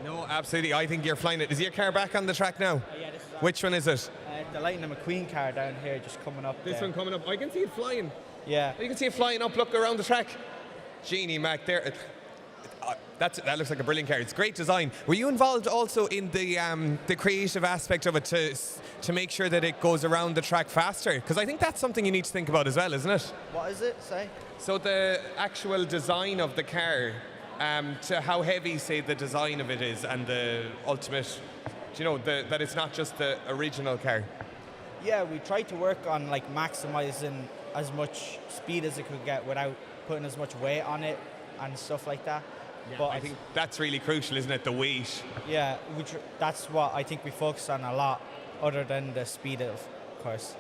No, absolutely. I think you're flying it. Is your car back on the track now? Yeah, this is Which one is it? the Lightning McQueen car down here, just coming up. This one coming up. I can see it flying. Yeah. You can see it flying up. Look around the track. Genie Mac there. That looks like a brilliant car. It's great design. Were you involved also in the creative aspect of it to make sure that it goes around the track faster? Because I think that's something you need to think about as well, isn't it? What is it? Say. So the actual design of the car, to how heavy, say, the design of it is, and the ultimate, that it's not just the original car. Yeah, we tried to work on maximizing as much speed as it could get without putting as much weight on it and stuff like that. Yeah, but I think that's really crucial, isn't it? The weight. Yeah, that's what I think we focus on a lot, other than the speed, of course.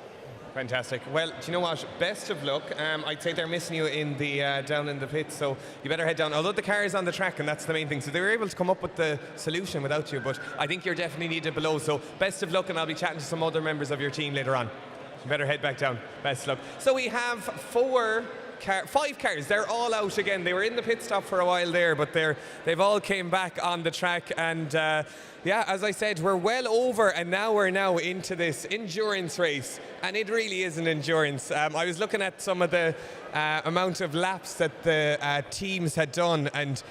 Fantastic. Well, do you know what? Best of luck. I'd say they're missing you in the down in the pits, so you better head down. Although the car is on the track, and that's the main thing. So they were able to come up with the solution without you, but I think you're definitely needed below. So best of luck, and I'll be chatting to some other members of your team later on. You better head back down. Best of luck. So we have 5 cars. They're all out again. They were in the pit stop for a while there, but they've all came back on the track. And yeah, as I said, we're well over, and we're now into this endurance race. And it really is an endurance. I was looking at some of the amount of laps that the teams had done, and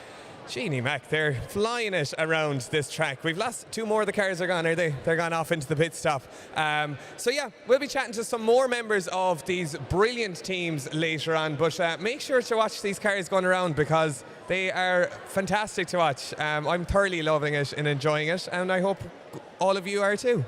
Genie Mac, they're flying it around this track. We've lost 2 more of the cars are gone, are they? They're gone off into the pit stop. So yeah, we'll be chatting to some more members of these brilliant teams later on, but make sure to watch these cars going around because they are fantastic to watch. I'm thoroughly loving it and enjoying it, and I hope all of you are too.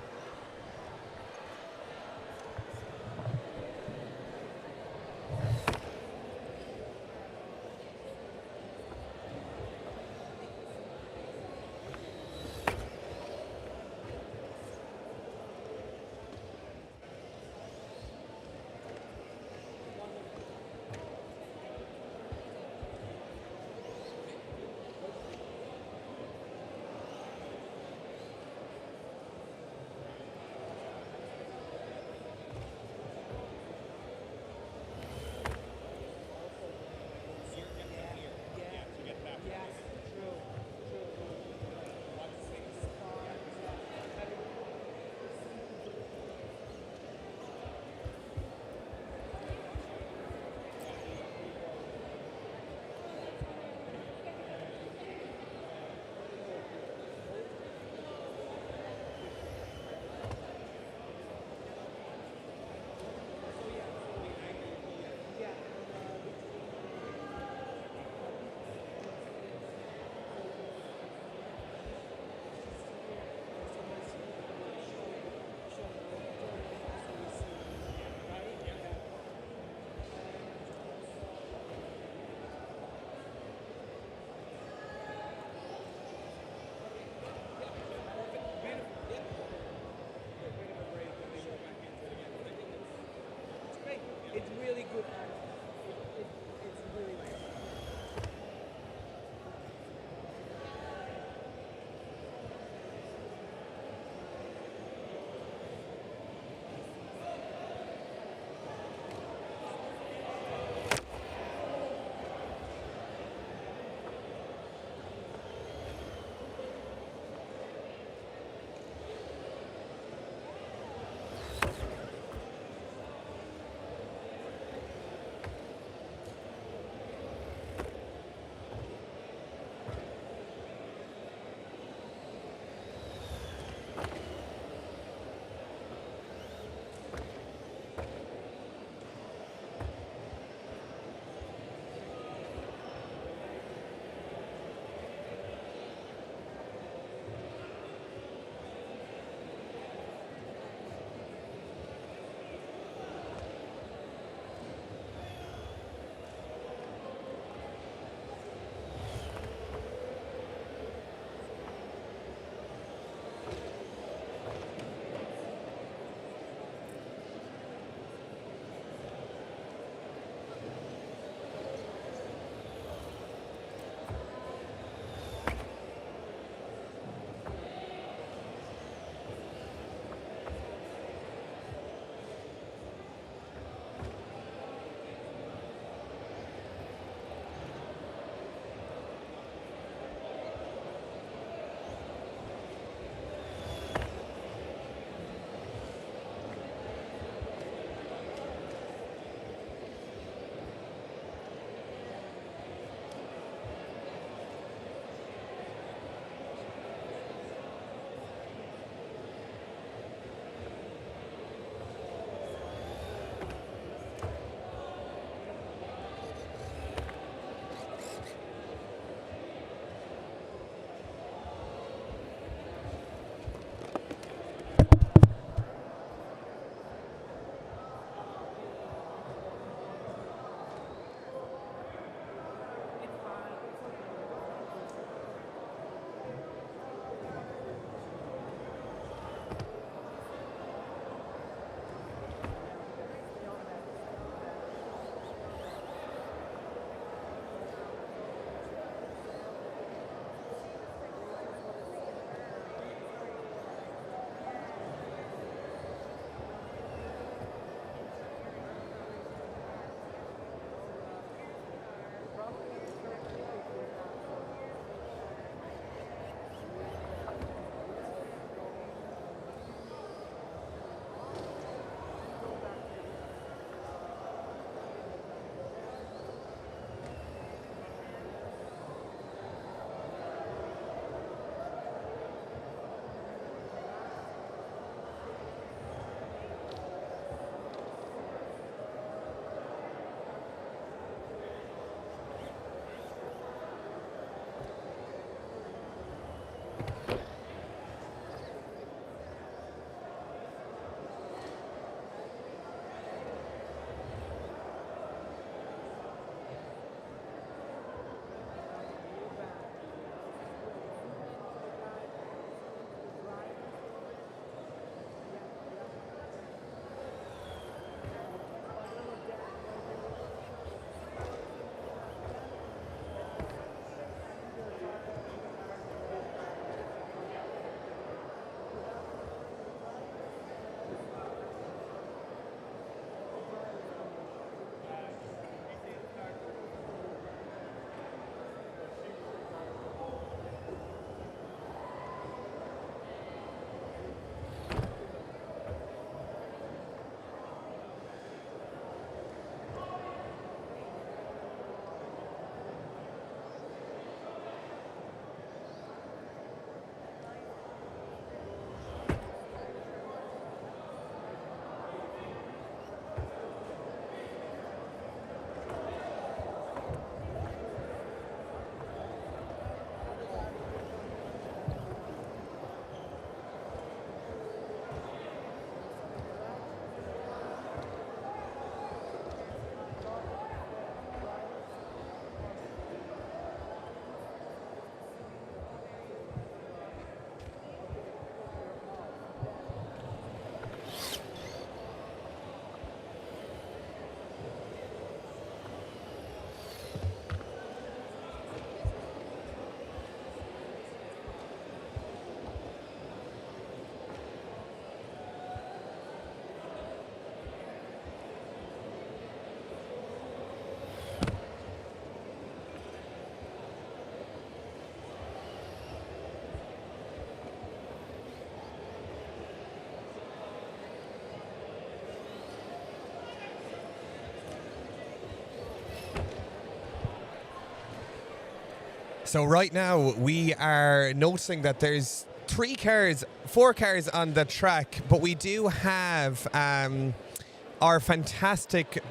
So right now we are noticing that there's 4 cars on the track, but we do have our fantastic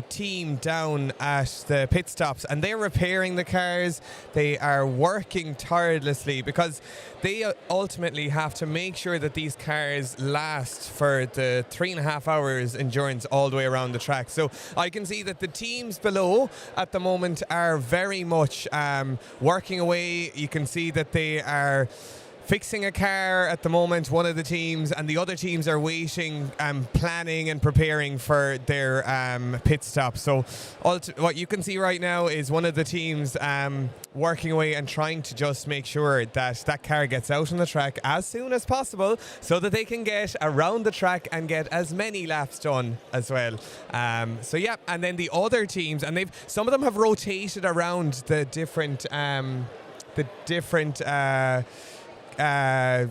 team down at the pit stops, and they're repairing the cars. They are working tirelessly because they ultimately have to make sure that these cars last for the 3.5 hours endurance all the way around the track. So I can see that the teams below at the moment are very much working away. You can see that they are fixing a car at the moment, one of the teams, and the other teams are waiting, planning and preparing for their pit stop. So what you can see right now is one of the teams working away and trying to just make sure that that car gets out on the track as soon as possible so that they can get around the track and get as many laps done as well. So yeah, and then the other teams, and some of them have rotated around the different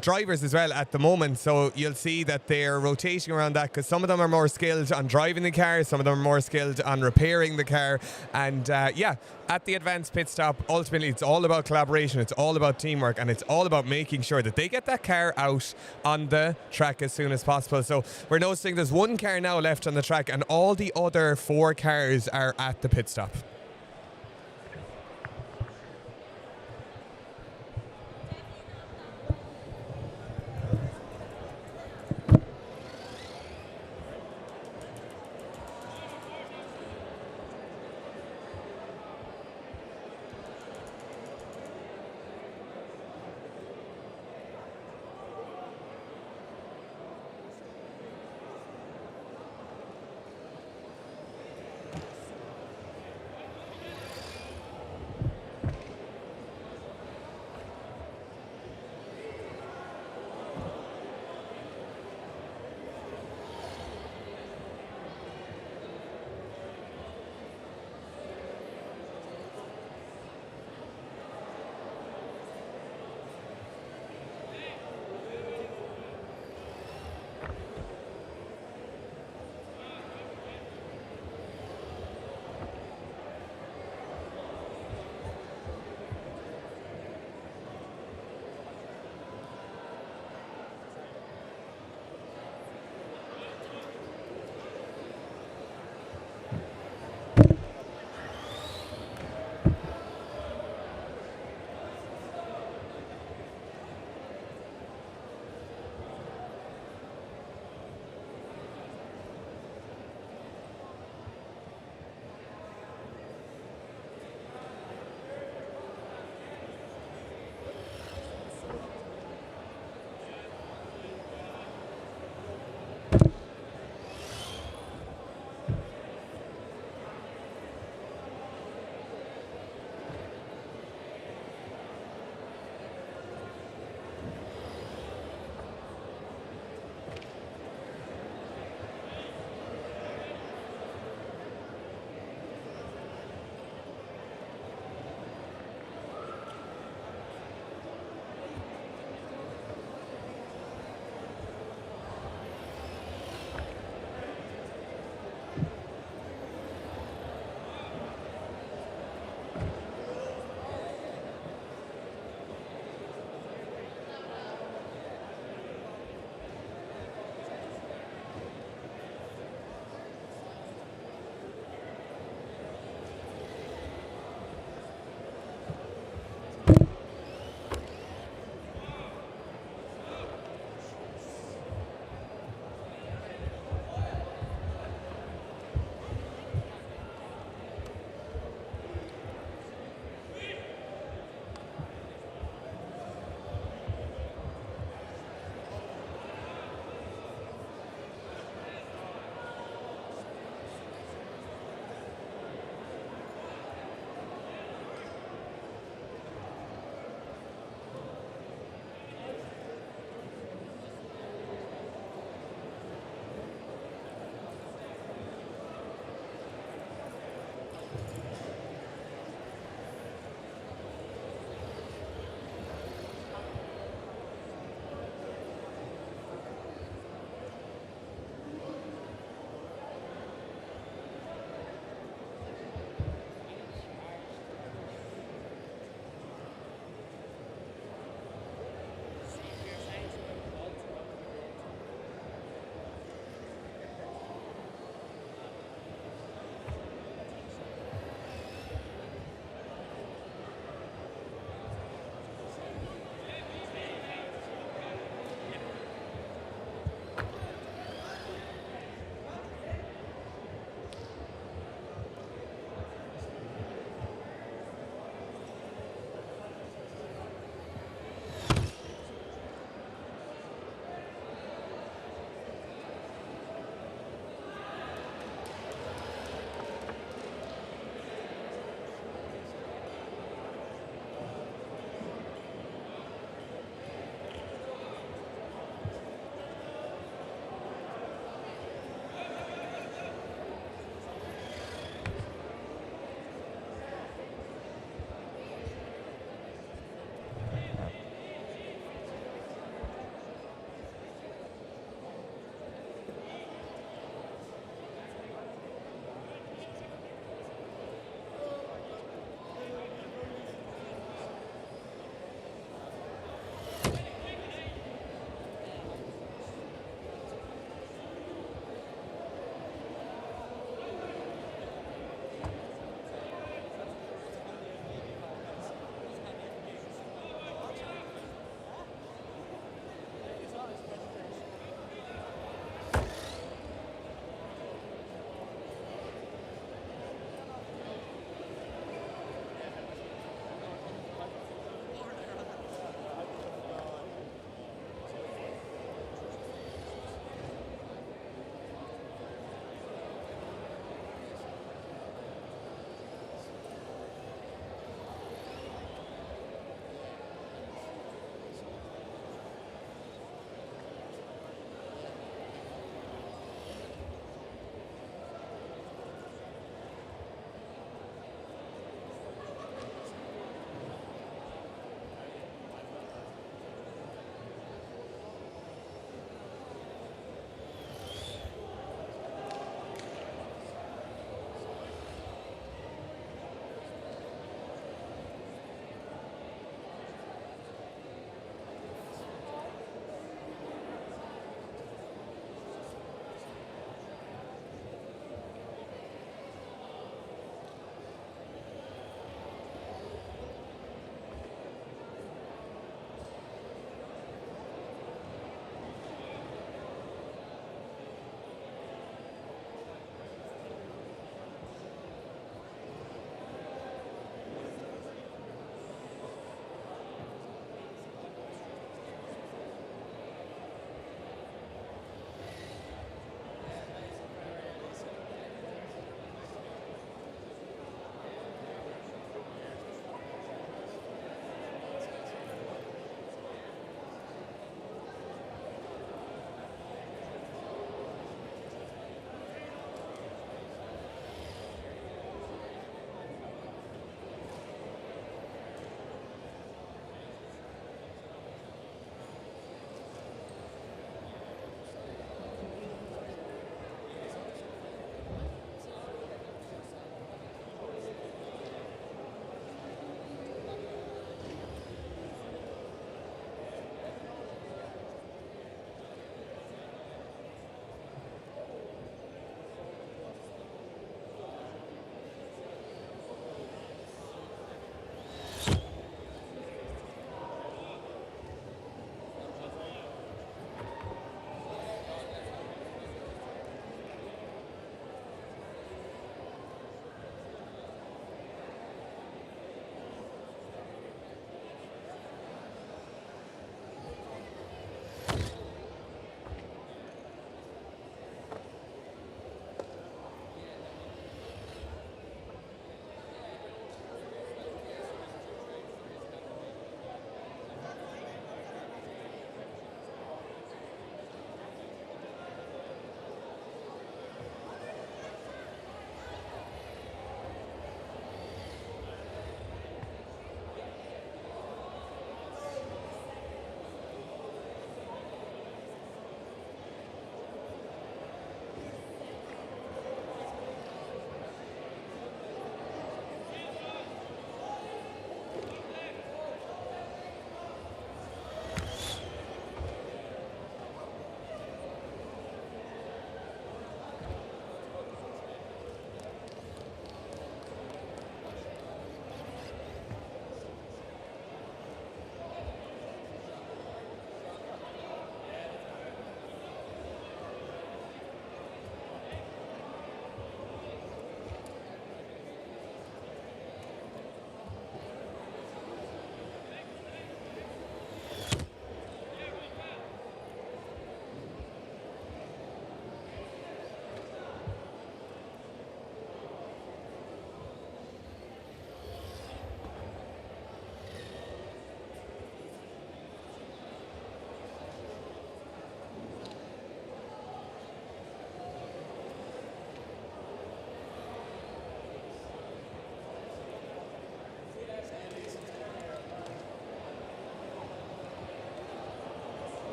drivers as well at the moment, so you'll see that they're rotating around that because some of them are more skilled on driving the car, some of them are more skilled on repairing the car, and yeah, at the advanced pit stop, ultimately it's all about collaboration, it's all about teamwork, and it's all about making sure that they get that car out on the track as soon as possible. So we're noticing there's 1 car now left on the track and all the other 4 cars are at the pit stop.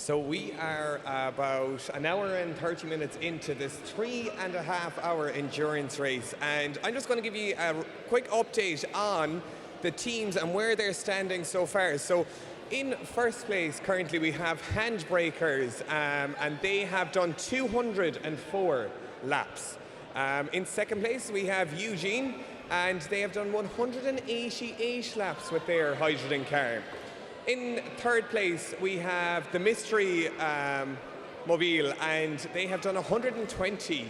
So we are about an hour and 30 minutes into this 3.5-hour endurance race, and I'm just going to give you a quick update on the teams and where they're standing so far. So in first place currently we have Handbreakers, and they have done 204 laps. In second place we have Eugene, and they have done 188 laps with their hydrogen car. In third place, we have the Mystery Mobile, and they have done 120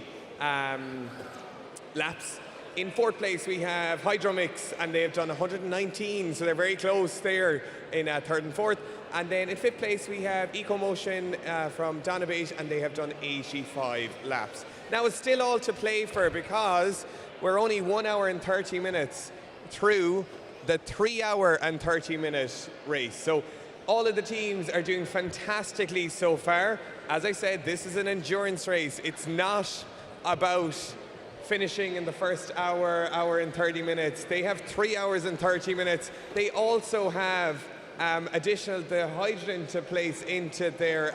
laps. In fourth place, we have Hydromix, and they have done 119, so they're very close there in third and fourth. And then in fifth place, we have EcoMotion from Donabate, and they have done 85 laps. Now, it's still all to play for because we're only 1 hour and 30 minutes through the 3-hour and 30-minute race. So all of the teams are doing fantastically so far. As I said, this is an endurance race. It's not about finishing in the first hour, hour and 30 minutes. They have 3 hours and 30 minutes. They also have the hydrogen to place into their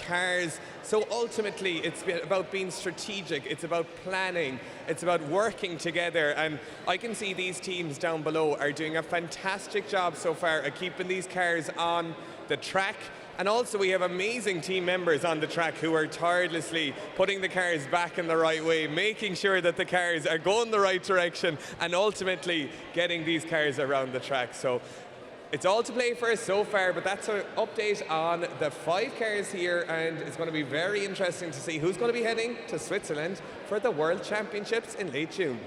cars. So ultimately, it's about being strategic. It's about planning. It's about working together. And I can see these teams down below are doing a fantastic job so far at keeping these cars on the track. And also we have amazing team members on the track who are tirelessly putting the cars back in the right way, making sure that the cars are going the right direction, and ultimately getting these cars around the track. So it's all to play for so far, but that's an update on the 5 cars here, and it's going to be very interesting to see who's going to be heading to Switzerland for the World Championships in late June.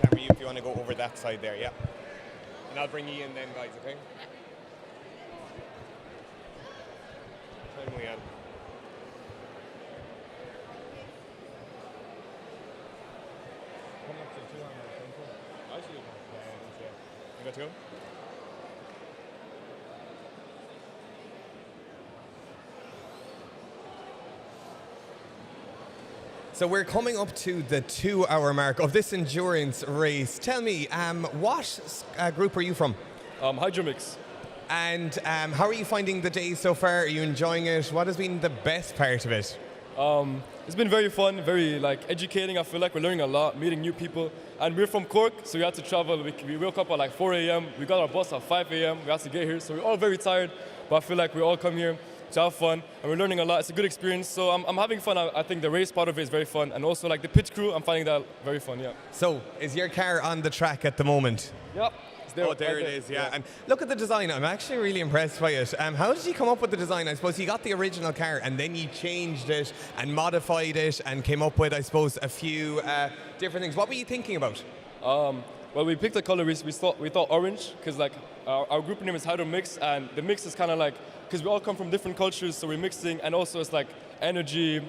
Camera, you if you want to go over that side there, yeah. And I'll bring you in then, guys, okay? Time we on. You got to go? So we're coming up to the 2-hour mark of this endurance race. Tell me, what group are you from? Hydromix. And how are you finding the day so far? Are you enjoying it? What has been the best part of it? It's been very fun, very educating. I feel like we're learning a lot, meeting new people. And we're from Cork, so we had to travel. We woke up at 4 a.m. We got our bus at 5 a.m. We had to get here, so we're all very tired. But I feel like we all come here to have fun, and we're learning a lot. It's a good experience, so I'm having fun. I think the race part of it is very fun, and also the pit crew, I'm finding that very fun, yeah. So, is your car on the track at the moment? Yep. Oh, there it is, yeah. And look at the design. I'm actually really impressed by it. How did you come up with the design? I suppose you got the original car and then you changed it and modified it and came up with, I suppose, a few different things. What were you thinking about? Well, we picked a color. We thought orange because our group name is Hydromix, and the mix is kind of because we all come from different cultures, so we're mixing, and also it's energy,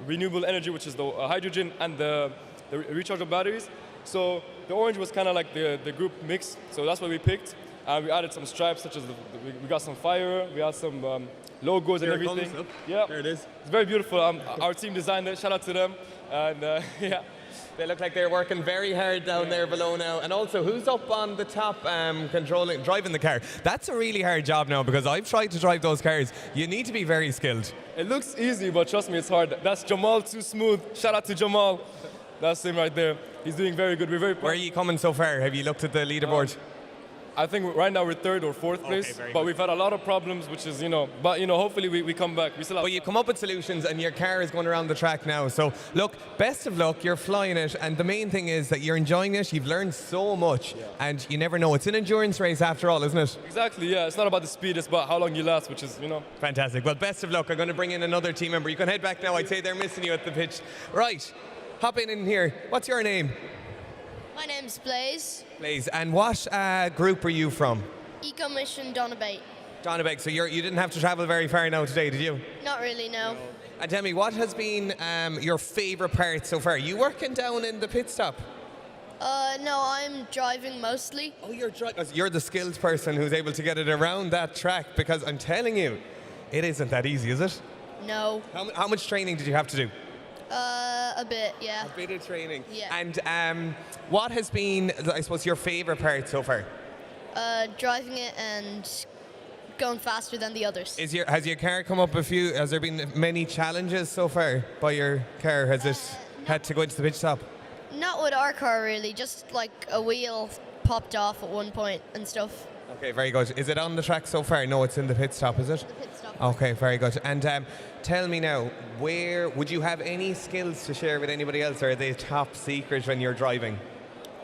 renewable energy, which is the hydrogen and the rechargeable batteries. So the orange was kind of the group mix, so that's what we picked. We added some stripes, such as we got some fire, we had some logos and everything. Yeah, there it is. It's very beautiful. Our team designed it. Shout out to them. And yeah. They look like they're working very hard down there below now. And also, who's up on the top driving the car? That's a really hard job now because I've tried to drive those cars. You need to be very skilled. It looks easy, but trust me, it's hard. That's Jamal Too Smooth. Shout out to Jamal. That's him right there. He's doing very good. We're very proud. Where are you coming so far? Have you looked at the leaderboard? I think right now we're 3rd or 4th place, but we've had a lot of problems, which is, hopefully we come back. We still have. But you come up with solutions and your car is going around the track now. So look, best of luck, you're flying it, and the main thing is that you're enjoying it, you've learned so much, and you never know. It's an endurance race after all, isn't it? Exactly, yeah. It's not about the speed, it's about how long you last, which is, Fantastic. Well, best of luck. I'm going to bring in another team member. You can head back now. I'd say they're missing you at the pitch. Right, hop in here. What's your name? My name's Blaze. Blaze. And what group are you from? Eco Mission Donabate. Donabate. So you didn't have to travel very far now today, did you? Not really, no. And tell me, what has been your favourite part so far? Are you working down in the pit stop? No, I'm driving mostly. Oh, you're the skilled person who's able to get it around that track, because I'm telling you, it isn't that easy, is it? No. How much training did you have to do? A bit, yeah. A bit of training. Yeah. And what has been, I suppose, your favourite part so far? Driving it and going faster than the others. Has your car come up has there been many challenges so far by your car? Has it had to go into the pit stop? Not with our car, really. Just a wheel popped off at one point and stuff. Okay, very good. Is it on the track so far? No, it's in the pit stop, is it? The pit stop. Okay, very good. And tell me now, would you have any skills to share with anybody else, or are they top secret when you're driving?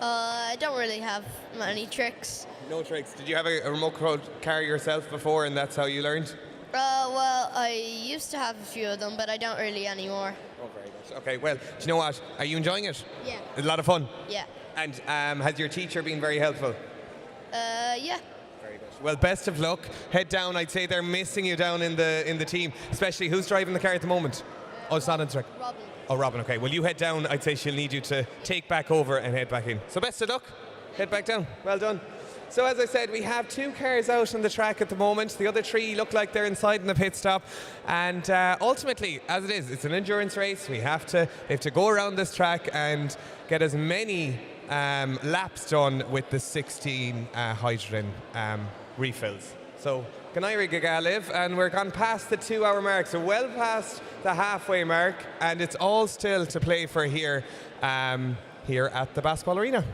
I don't really have many tricks. No tricks. Did you have a remote control car yourself before, and that's how you learned? Well, I used to have a few of them, but I don't really anymore. Oh, very good. Okay, well, do you know what? Are you enjoying it? Yeah. It's a lot of fun? Yeah. And has your teacher been very helpful? Yeah. Very good. Well, best of luck. Head down. I'd say they're missing you down in the team, especially who's driving the car at the moment? Oh, it's not on the track. Robin. Oh, Robin, okay. Well, you head down. I'd say she'll need you to take back over and head back in. So best of luck. Head back down. Well done. So as I said, we have 2 cars out on the track at the moment. The other 3 look like they're inside in the pit stop. And ultimately, as it is, it's an endurance race. They have to go around this track and get as many laps done with the 16 hydrogen refills. So Ganairi Gagaliv, and we're gone past the 2-hour mark, so well past the halfway mark, and it's all still to play for here at the basketball arena.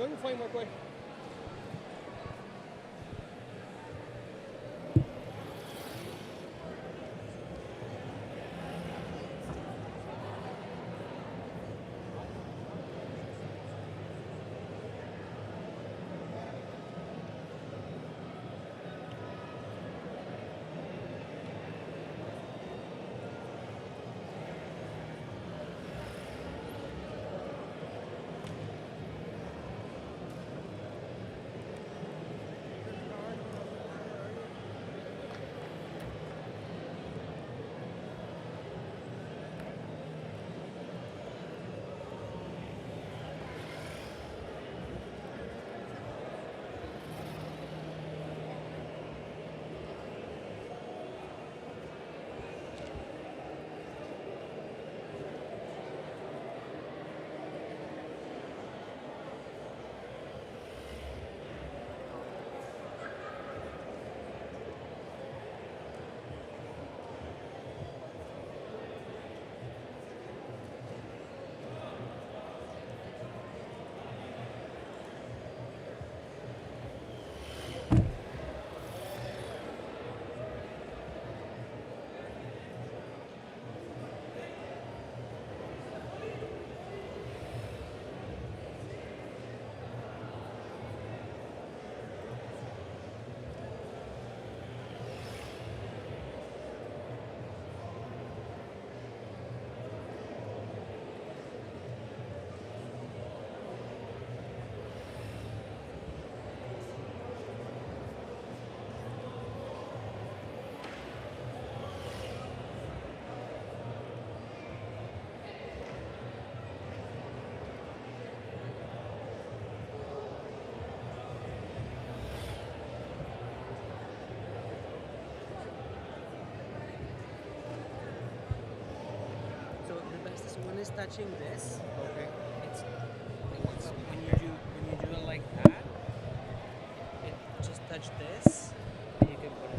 No, you're fine, Mark. Wait. So the best one is touching this. Okay. It's when you do it like that, it just touch this, and you can put it.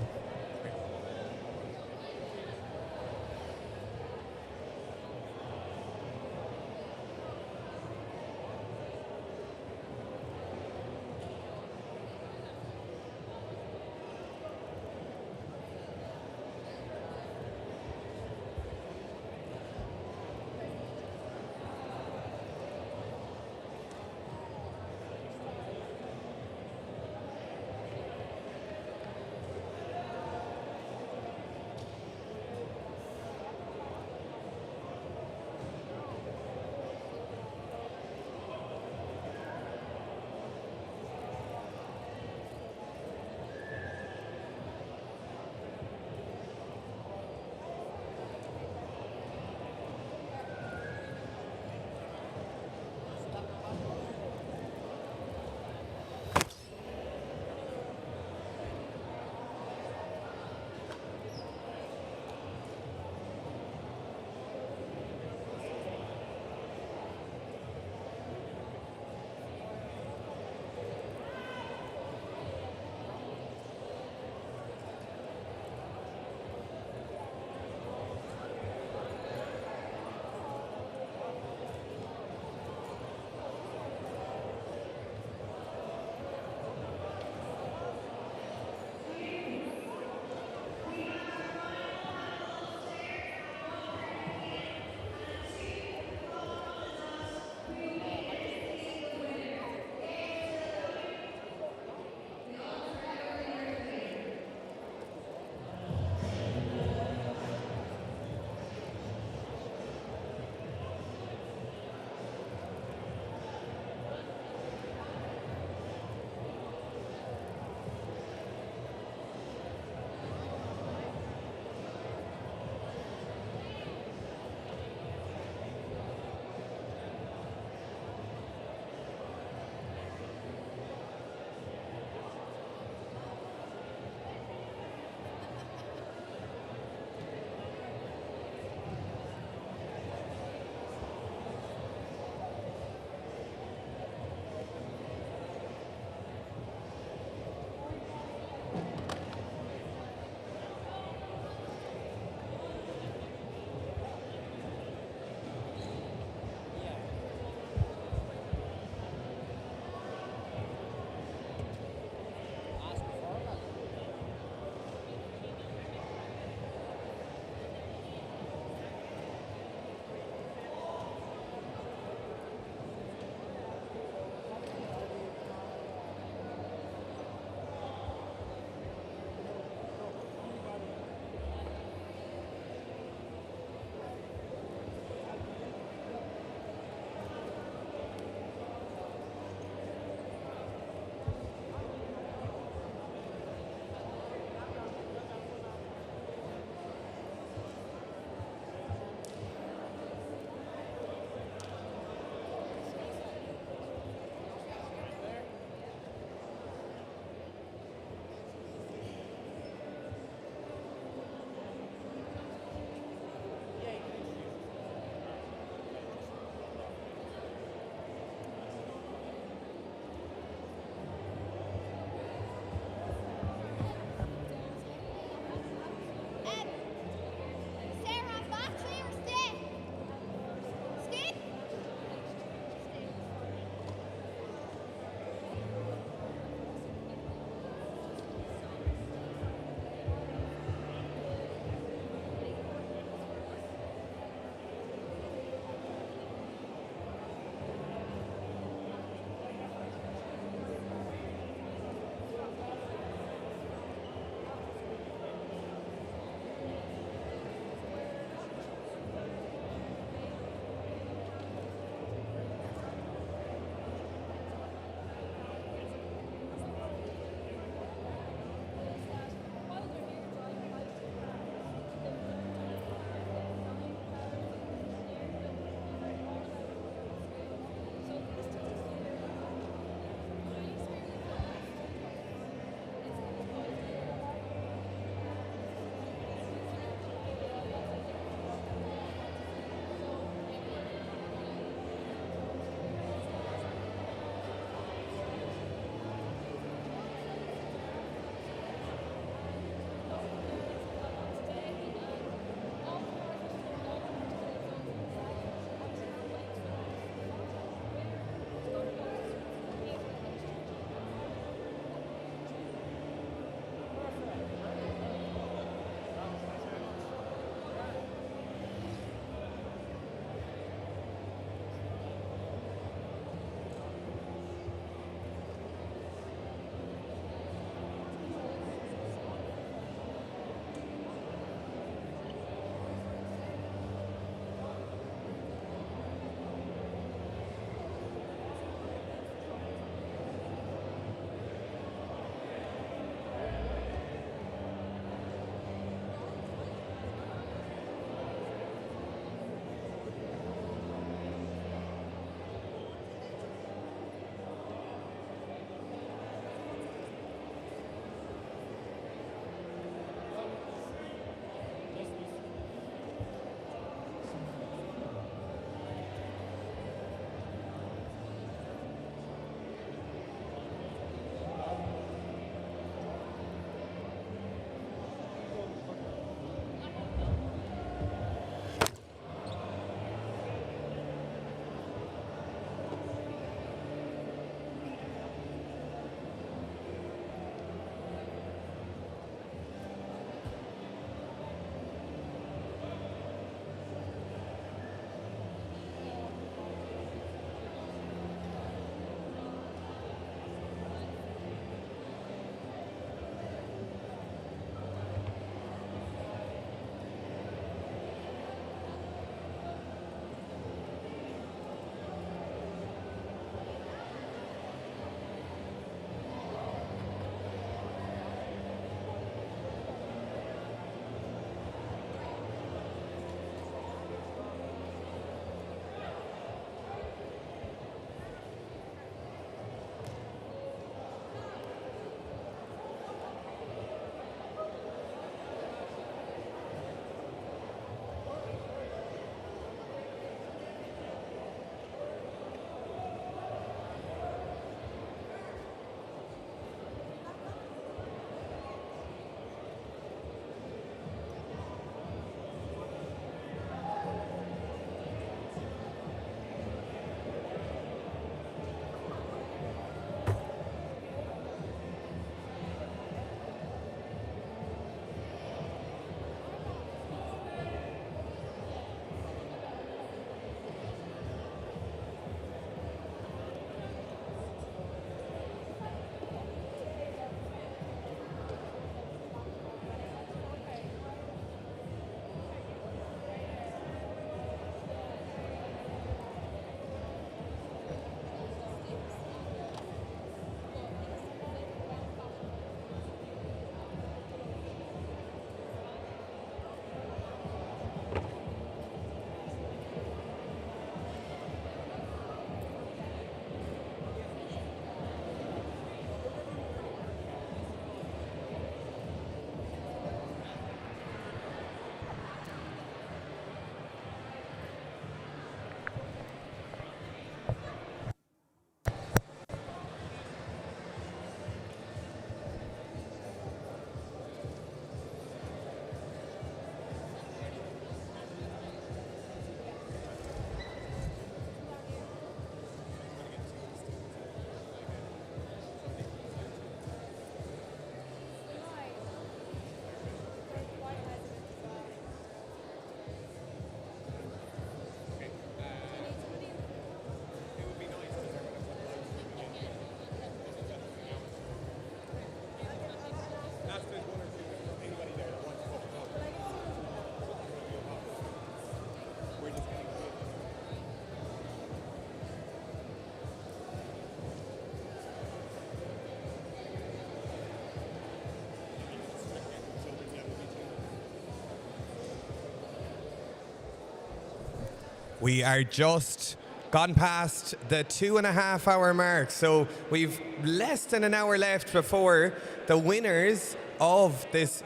We are just gone past the 2.5 hour mark, so we've less than an hour left before the winners of this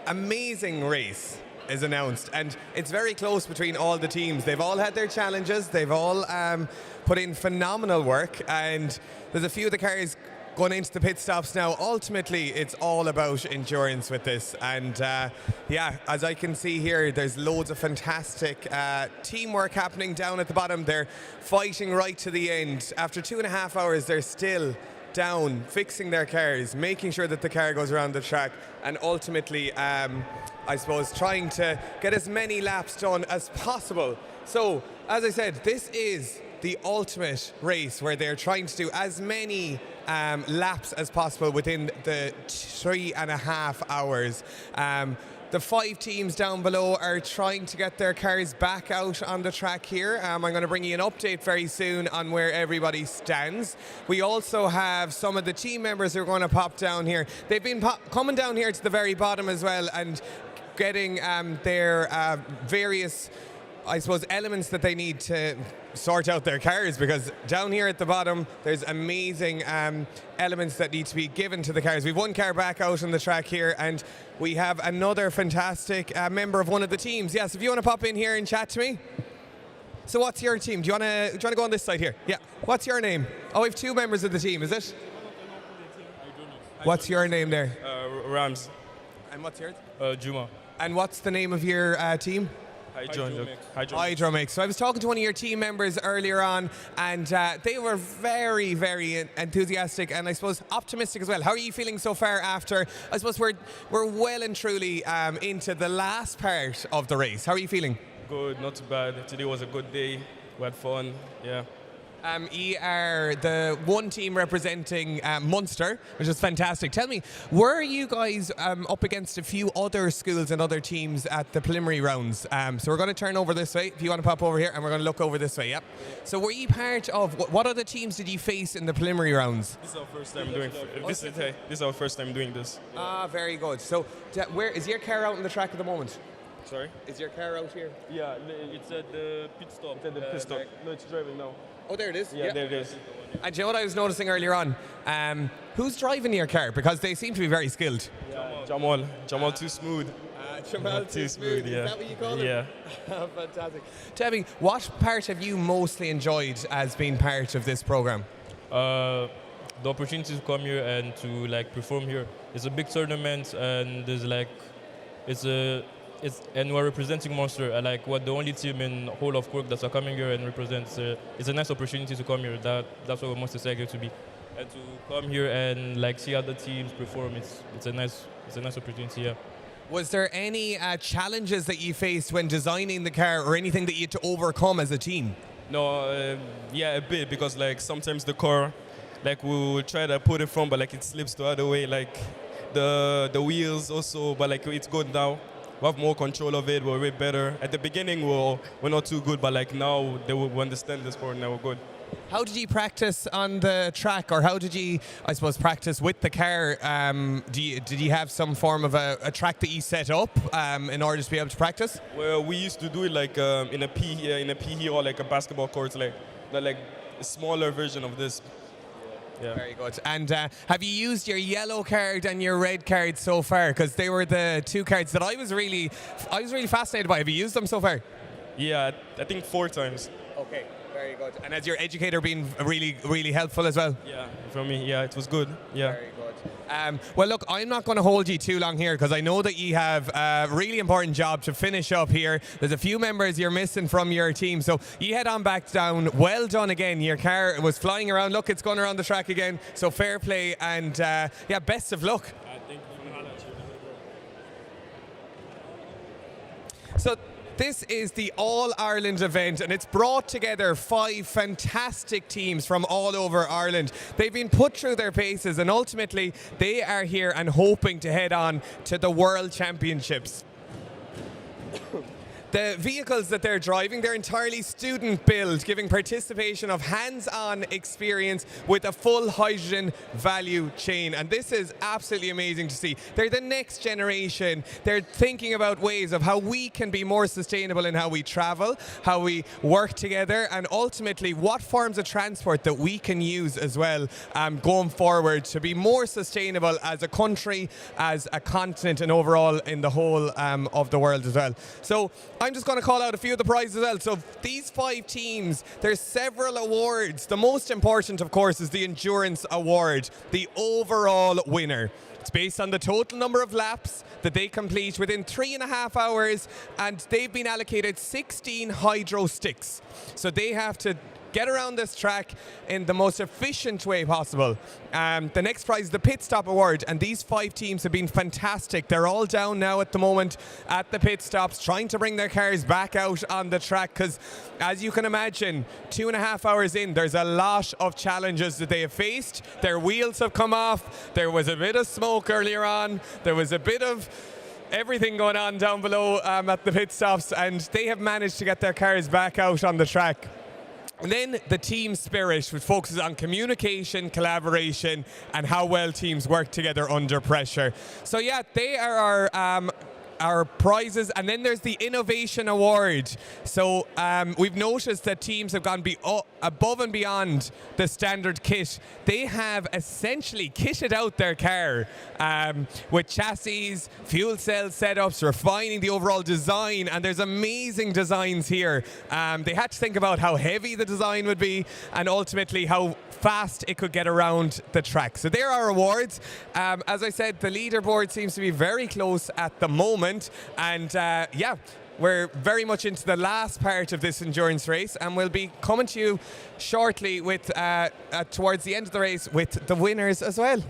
amazing race is announced, and it's very close between all the teams. They've all had their challenges, they've all put in phenomenal work, and there's a few of the cars going into the pit stops now. Ultimately, it's all about endurance with this, and yeah, as I can see here, there's loads of fantastic teamwork happening down at the bottom. They're fighting right to the end. After 2.5 hours, they're still down, fixing their cars, making sure that the car goes around the track, and ultimately, I suppose, trying to get as many laps done as possible. So, as I said, this is the ultimate race where they're trying to do as many laps as possible within the 3.5 hours. The 5 teams down below are trying to get their cars back out on the track here. I'm going to bring you an update very soon on where everybody stands. We also have some of the team members who are going to pop down here. They've been coming down here to the very bottom as well and getting their various, I suppose, elements that they need to sort out their cars, because down here at the bottom there's amazing elements that need to be given to the cars. We've one car back out on the track here, and we have another fantastic member of one of the teams. Yes, if you want to pop in here and chat to me. So what's your team? Do you want to go on this side here? Yeah. What's your name? Oh, we have 2 members of the team, is it? What's your name there? Rams. And what's yours? Juma. And what's the name of your team? Hydrogen. So I was talking to one of your team members earlier on, and they were very, very enthusiastic and I suppose optimistic as well. How are you feeling so far after, I suppose we're well and truly into the last part of the race? How are you feeling? Good, not too bad. Today was a good day. We had fun, yeah. You are the one team representing Munster, which is fantastic. Tell me, were you guys up against a few other schools and other teams at the preliminary rounds? So we're going to turn over this way, if you want to pop over here, and we're going to look over this way, yep. So were you part of, what other teams did you face in the preliminary rounds? This is our first time doing this. Is our first time doing this. Ah, very good. So where is your car out on the track at the moment? Sorry? Is your car out here? Yeah, it's at the pit stop. It's at the pit stop. No, it's driving now. Oh, there it is. Yeah, there it is. And do you know what I was noticing earlier on? Who's driving your car? Because they seem to be very skilled. Yeah, Jamal too smooth. Jamal too smooth, yeah. Is that what you call him? Yeah. Fantastic. Tell me, what part have you mostly enjoyed as being part of this program? The opportunity to come here and to perform here. It's a big tournament, and there's and we're representing Munster, what the only team in whole of Cork that are coming here and represents. It's a nice opportunity to come here. That's what we're most excited to be, and to come here and see other teams perform. It's a nice opportunity. Yeah. Was there any challenges that you faced when designing the car, or anything that you had to overcome as a team? No, yeah, a bit, because sometimes the car, we will try to put it from, but it slips the other way. The wheels also, but it's good now. We have more control of it. We're way better. At the beginning, we're not too good, but now they will understand the sport. Now we're good. How did you practice on the track, or how did you, I suppose, practice with the car? Did you have some form of a track that you set up in order to be able to practice? Well, we used to do it in a PE or a basketball court, a smaller version of this. Yeah. Very good. And have you used your yellow card and your red card so far? Because they were the 2 cards that I was really fascinated by. Have you used them so far? Yeah, I think 4 times. Okay, very good. And has your educator been really, really helpful as well? Yeah, for me, yeah, it was good. Yeah. Very good. Well, look, I'm not going to hold you too long here, because I know that you have a really important job to finish up here. There's a few members you're missing from your team, so you head on back down. Well done again. Your car was flying around. Look, it's going around the track again, so fair play, and yeah, best of luck. Thank you. So this is the All-Ireland event, and it's brought together 5 fantastic teams from all over Ireland. They've been put through their paces, and ultimately they are here and hoping to head on to the World Championships. The vehicles that they're driving, they're entirely student built, giving participation of hands-on experience with a full hydrogen value chain. And this is absolutely amazing to see. They're the next generation. They're thinking about ways of how we can be more sustainable in how we travel, how we work together, and ultimately what forms of transport that we can use as well going forward to be more sustainable as a country, as a continent, and overall in the whole of the world as well. So I'm just going to call out a few of the prizes as well. So these 5 teams, there's several awards. The most important, of course, is the Endurance Award, the overall winner. It's based on the total number of laps that they complete within 3.5 hours, and they've been allocated 16 hydro sticks. So they have to get around this track in the most efficient way possible. The next prize is the Pit Stop Award, and these 5 teams have been fantastic. They're all down now at the moment at the pit stops, trying to bring their cars back out on the track, because as you can imagine, 2.5 hours in, there's a lot of challenges that they have faced. Their wheels have come off, there was a bit of smoke earlier on, there was a bit of everything going on down below at the pit stops, and they have managed to get their cars back out on the track. And then the team spirit, which focuses on communication, collaboration, and how well teams work together under pressure. So yeah, they are our prizes. And then there's the Innovation Award. So we've noticed that teams have gone above and beyond the standard kit. They have essentially kitted out their car with chassis, fuel cell setups, refining the overall design, and there's amazing designs here. They had to think about how heavy the design would be and ultimately how fast it could get around the track. So there are awards. As I said, the leaderboard seems to be very close at the moment, and yeah, we're very much into the last part of this endurance race, and we'll be coming to you shortly with towards the end of the race with the winners as well.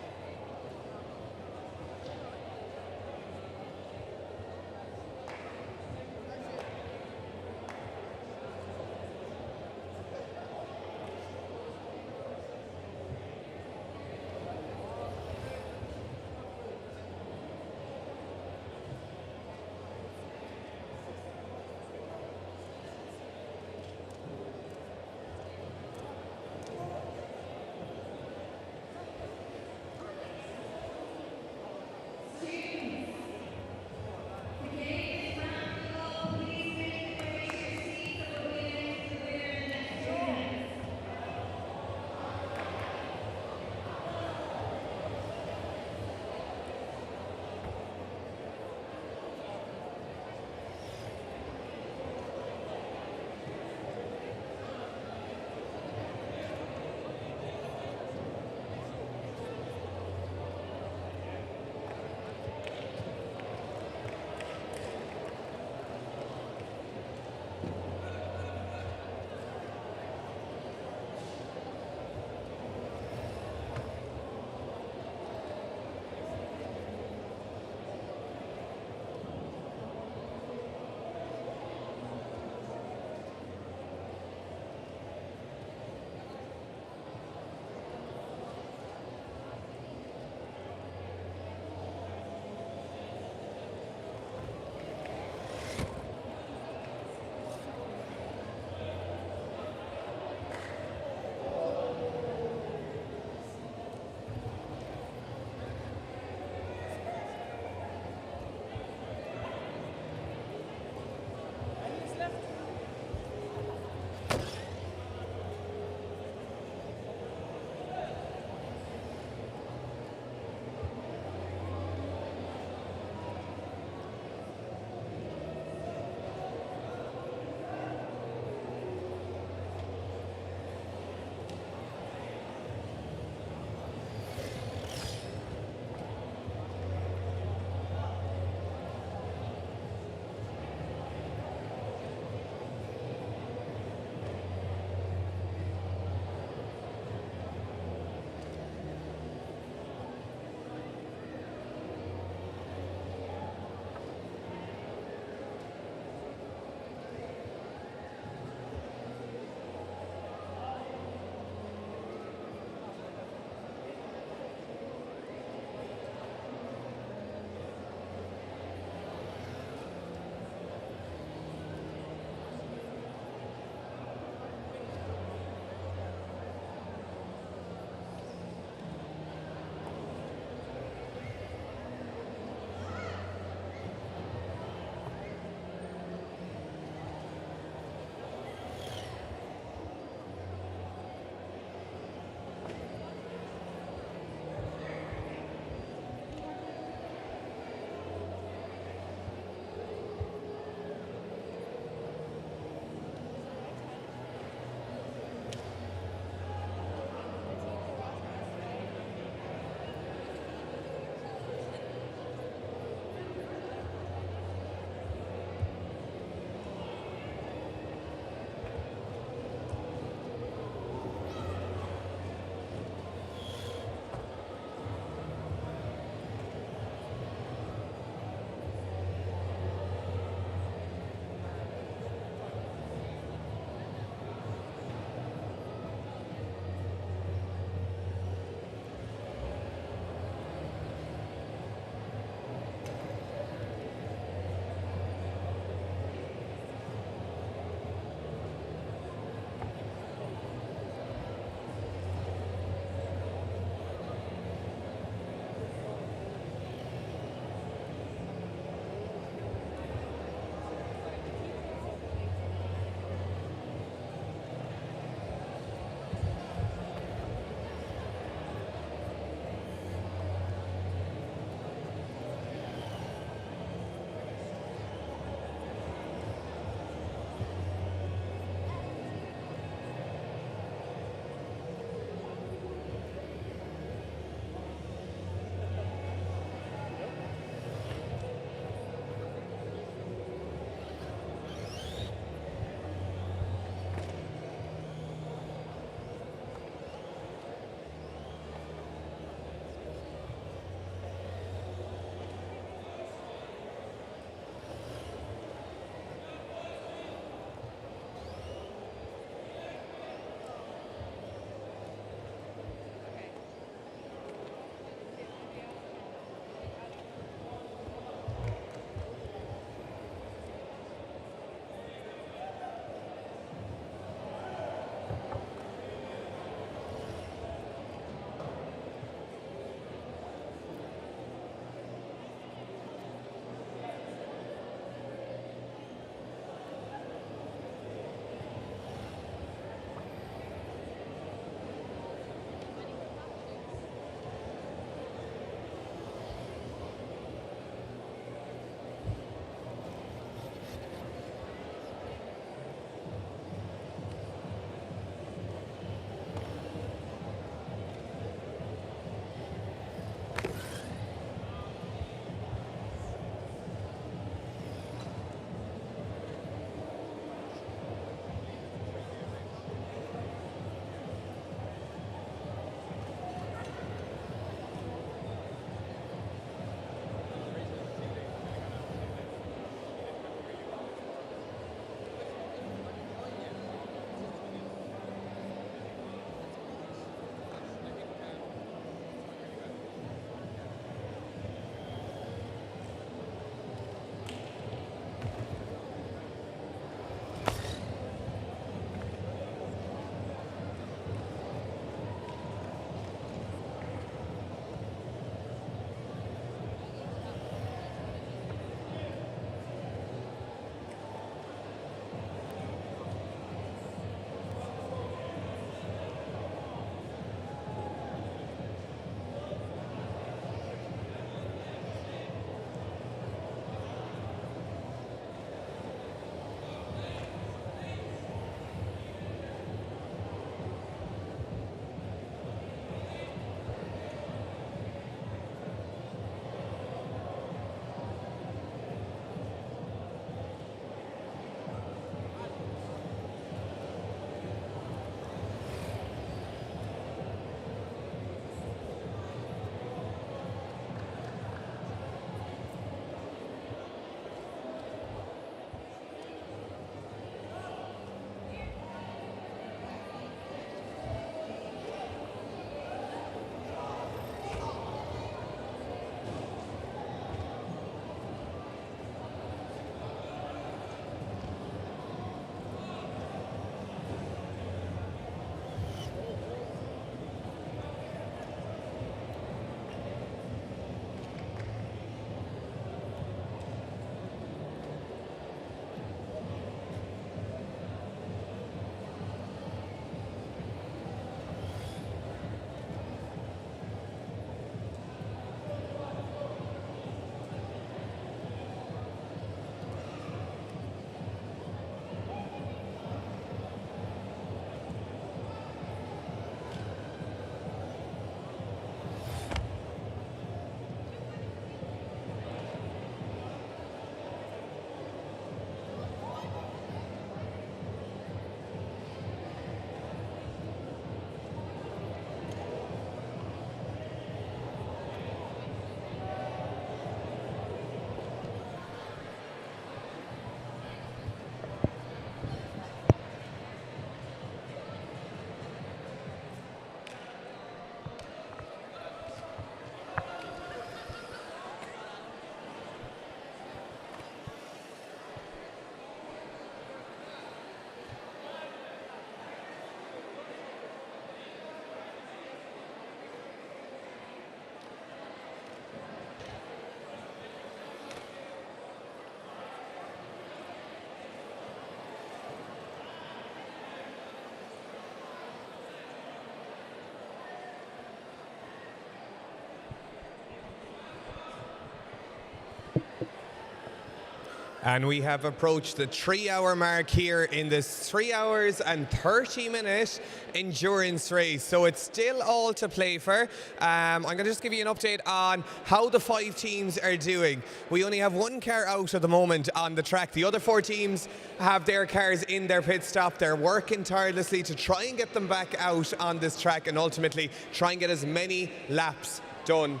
And we have approached the 3-hour mark here in this 3 hours and 30-minute endurance race. So it's still all to play for. I'm going to just give you an update on how the 5 teams are doing. We only have 1 car out at the moment on the track. The other 4 teams have their cars in their pit stop. They're working tirelessly to try and get them back out on this track and ultimately try and get as many laps done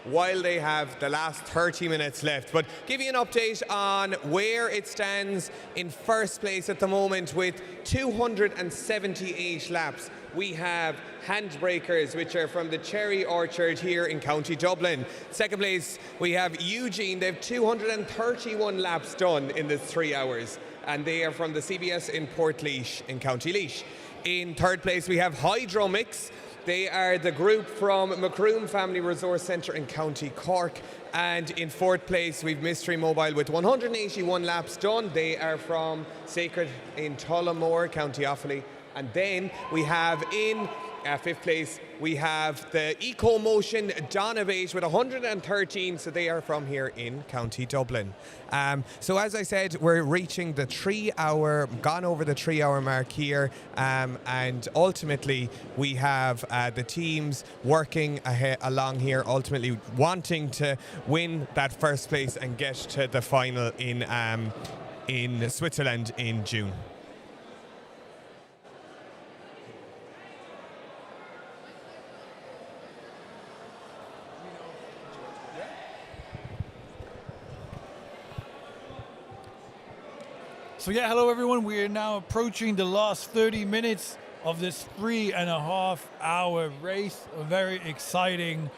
while they have the last 30 minutes left. But give you an update on where it stands in first place at the moment with 278 laps. We have Handbreakers, which are from the Cherry Orchard here in County Dublin. Second place, we have Eugene. They have 231 laps done in this 3 hours, and they are from the CBS in Portlaoise in County Laois. In third place, we have Hydromix. They are the group from Macroom Family Resource Centre in County Cork. And in fourth place, we've Mystery Mobile with 181 laps done. They are from Sacred in Tullamore, County Offaly. And then we have in fifth place, we have the Eco Motion Donabate with 113, so they are from here in County Dublin. So as I said, we're reaching the 3 hour, gone over the 3 hour mark here, and ultimately we have the teams working along here, ultimately wanting to win that first place and get to the final in Switzerland in June. So yeah, hello everyone. We are now approaching the last 30 minutes of this 3.5 hour race. A very exciting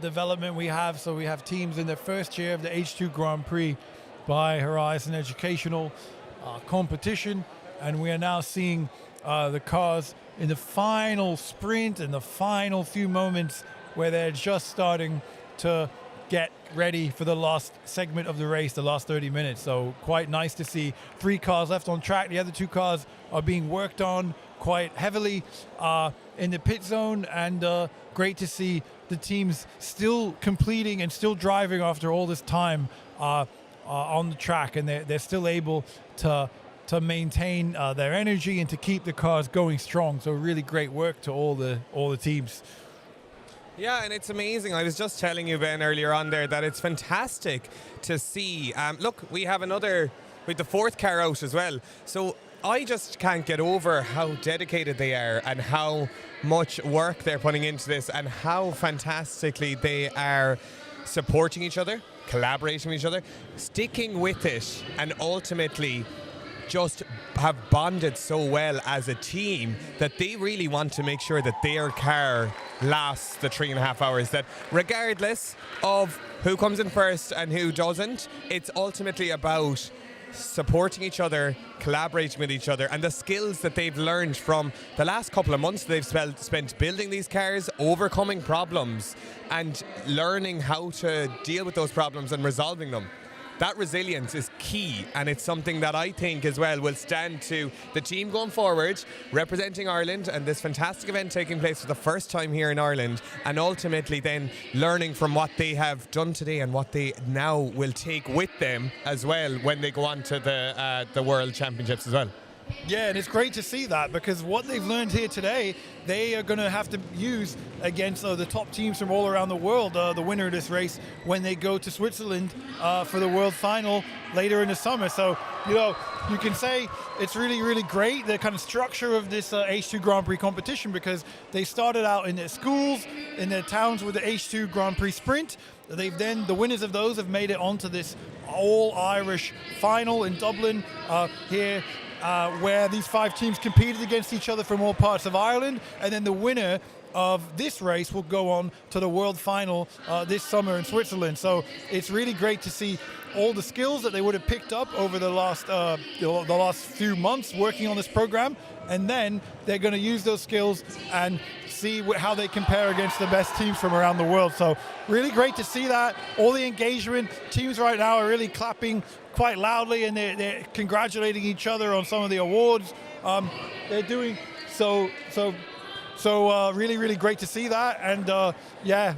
development we have. So we have teams in their first year of the H2 Grand Prix by Horizon Educational competition. And we are now seeing the cars in the final sprint and the final few moments where they're just starting to get ready for the last segment of the race, the last 30 minutes. So quite nice to see 3 cars left on track. The other 2 cars are being worked on quite heavily in the pit zone, and great to see the teams still completing and still driving after all this time on the track, and they're still able to maintain their energy and to keep the cars going strong. So really great work to all the teams. Yeah, and it's amazing. I was just telling you, Ben, earlier on there that it's fantastic to see. Look, we have the 4th car out as well. So I just can't get over how dedicated they are and how much work they're putting into this and how fantastically they are supporting each other, collaborating with each other, sticking with it, and ultimately just have bonded so well as a team that they really want to make sure that their car lasts the 3.5 hours, that regardless of who comes in first and who doesn't, it's ultimately about supporting each other, collaborating with each other, and the skills that they've learned from the last couple of months they've spent building these cars, overcoming problems and learning how to deal with those problems and resolving them. That resilience is key, and it's something that I think as well will stand to the team going forward, representing Ireland and this fantastic event taking place for the first time here in Ireland, and ultimately then learning from what they have done today and what they now will take with them as well when they go on to the World Championships as well. Yeah, and it's great to see that, because what they've learned here today, they are going to have to use against the top teams from all around the world, the winner of this race, when they go to Switzerland for the World Final later in the summer. So, you can say it's really, really great, the kind of structure of this H2 Grand Prix competition, because they started out in their schools, in their towns with the H2 Grand Prix Sprint. The winners of those have made it onto this all-Irish final in Dublin here, where these 5 teams competed against each other from all parts of Ireland, and then the winner of this race will go on to the World Final this summer in Switzerland. So it's really great to see all the skills that they would have picked up over the last few months working on this program, and then they're going to use those skills and see how they compare against the best teams from around the world. So really great to see that. All the engagement. Teams right now are really clapping quite loudly, and they're congratulating each other on some of the awards they're doing. So really, really great to see that. And yeah,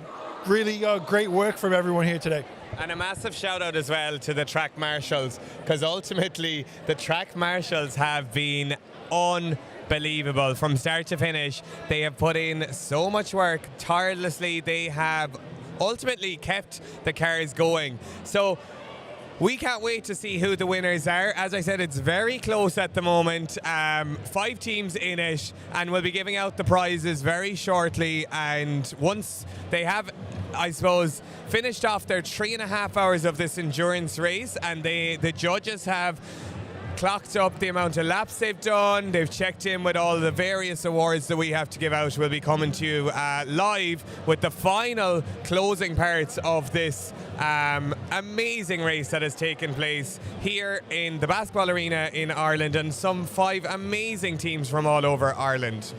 really great work from everyone here today. And a massive shout out as well to the track marshals, because ultimately the track marshals have been unbelievable from start to finish. They have put in so much work tirelessly. They have ultimately kept the cars going. So we can't wait to see who the winners are. As I said, it's very close at the moment. 5 teams in it, and we'll be giving out the prizes very shortly. And once they have, I suppose, finished off their 3.5 hours of this endurance race, and the judges have clocked up the amount of laps they've done. They've checked in with all the various awards that we have to give out. We'll be coming to you live with the final closing parts of this amazing race that has taken place here in the basketball arena in Ireland, and some 5 amazing teams from all over Ireland.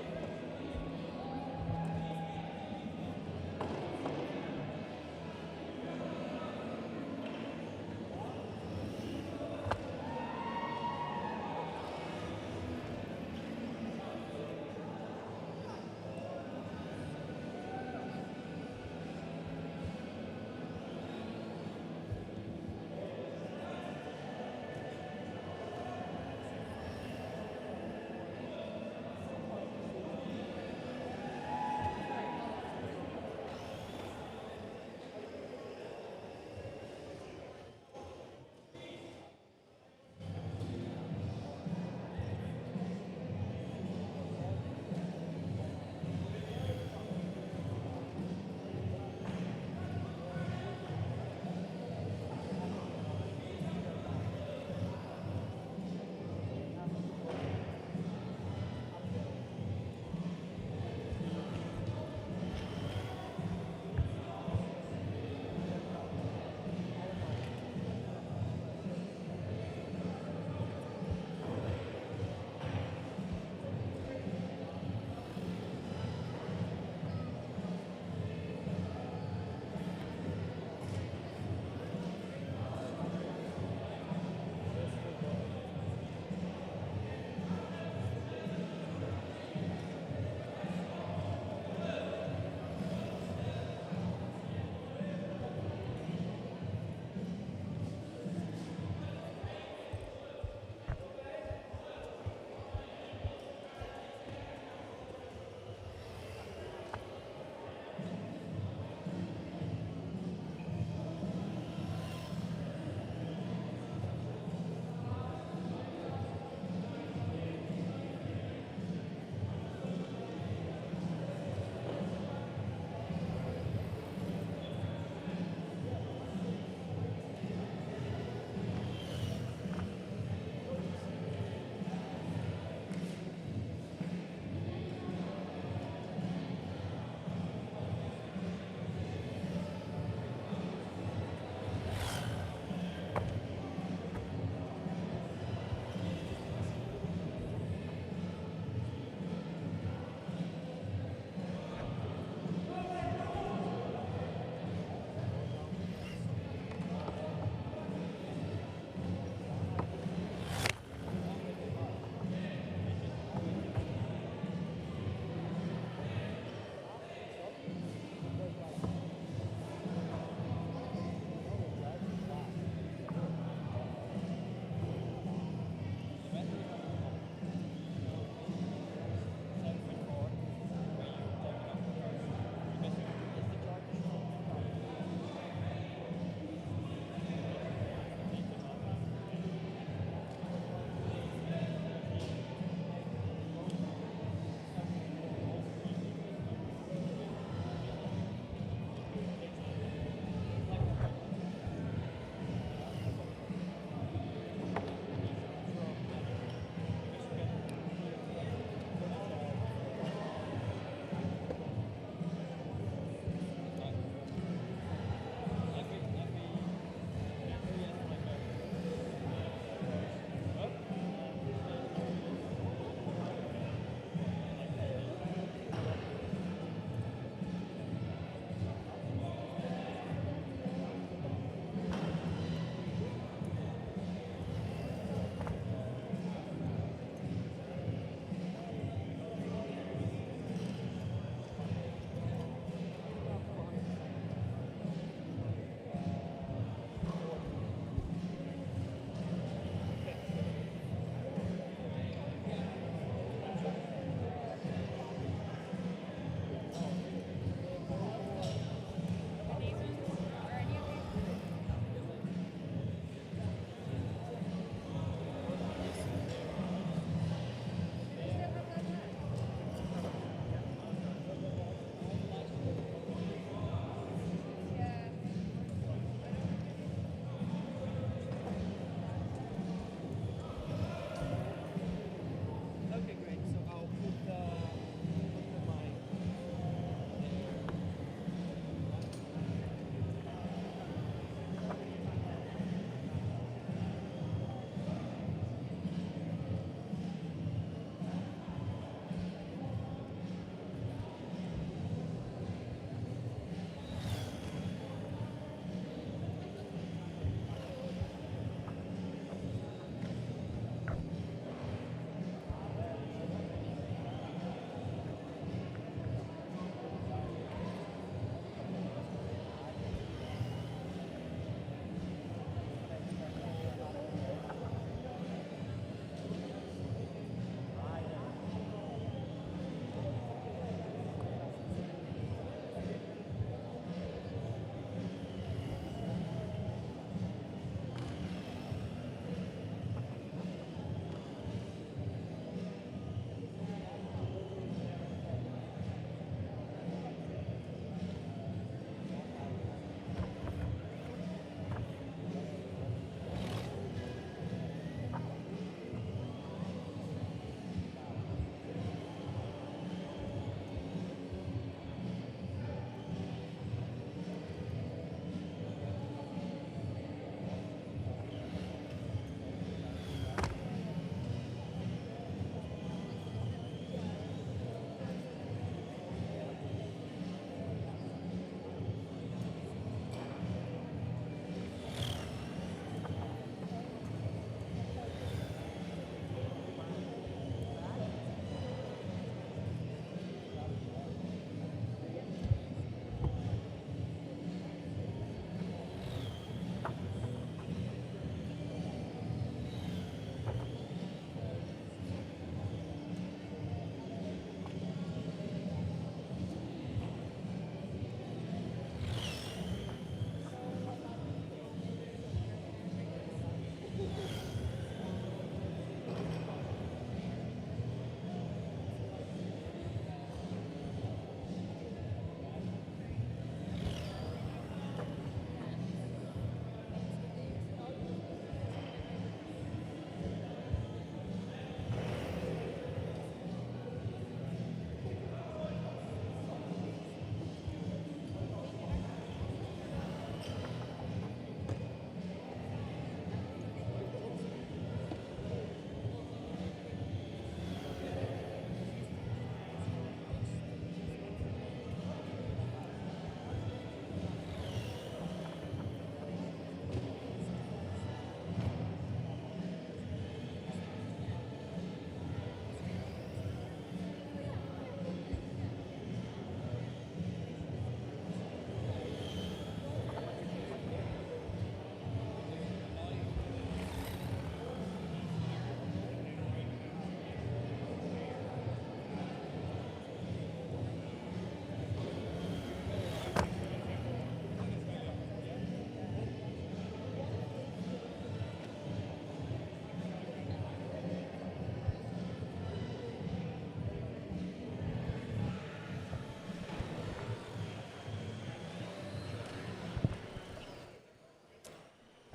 go.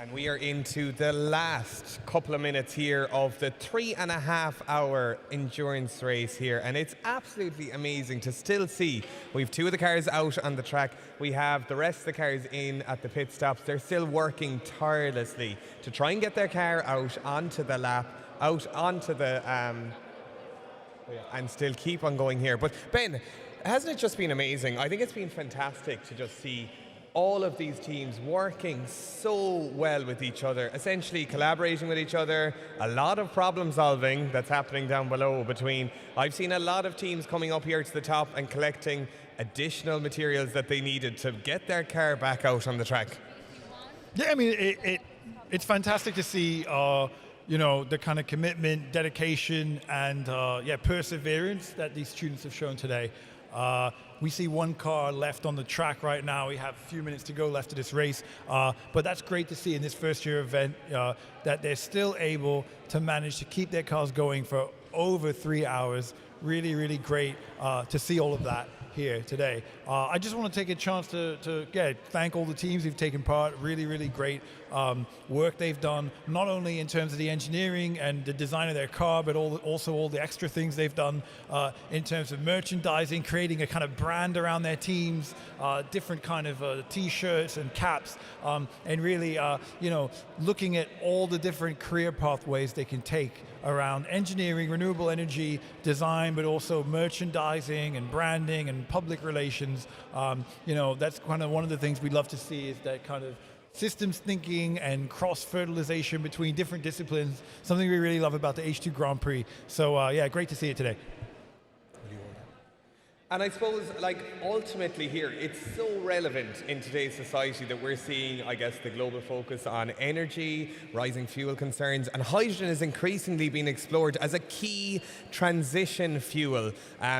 And we are into the last couple of minutes here of the 3.5-hour endurance race here. And it's absolutely amazing to still see. We have two of the cars out on the track. We have the rest of the cars in at the pit stops. They're still working tirelessly to try and get their car out onto the lap, out onto the, and still keep on going here. But Ben, hasn't it just been amazing? I think it's been fantastic to just see all of these teams working so well with each other, essentially collaborating with each other, a lot of problem solving that's happening down below between. I've seen a lot of teams coming up here to the top and collecting additional materials that they needed to get their car back out on the track. Yeah, I mean, it's fantastic to see, you know, the kind of commitment, dedication, and perseverance that these students have shown today. We see one car left on the track right now. We have a few minutes to go left of this race. But that's great to see in this first year event that they're still able to manage to keep their cars going for over 3 hours. Really, really great to see all of that here today. I just want to take a chance to thank all the teams who've taken part. Really, really great work they've done, not only in terms of the engineering and the design of their car, but also all the extra things they've done in terms of merchandising, creating a kind of brand around their teams, different kind of t-shirts and caps, and really, you know, looking at all the different career pathways they can take around engineering, renewable energy, design, but also merchandising and branding and public relations. You know, that's kind of one of the things we love to see, is that kind of systems thinking and cross-fertilization between different disciplines, something we really love about the H2 Grand Prix. So yeah, great to see it today. And I suppose, like, ultimately here, it's so relevant in today's society that we're seeing, I guess, the global focus on energy, rising fuel concerns, and hydrogen is increasingly being explored as a key transition fuel.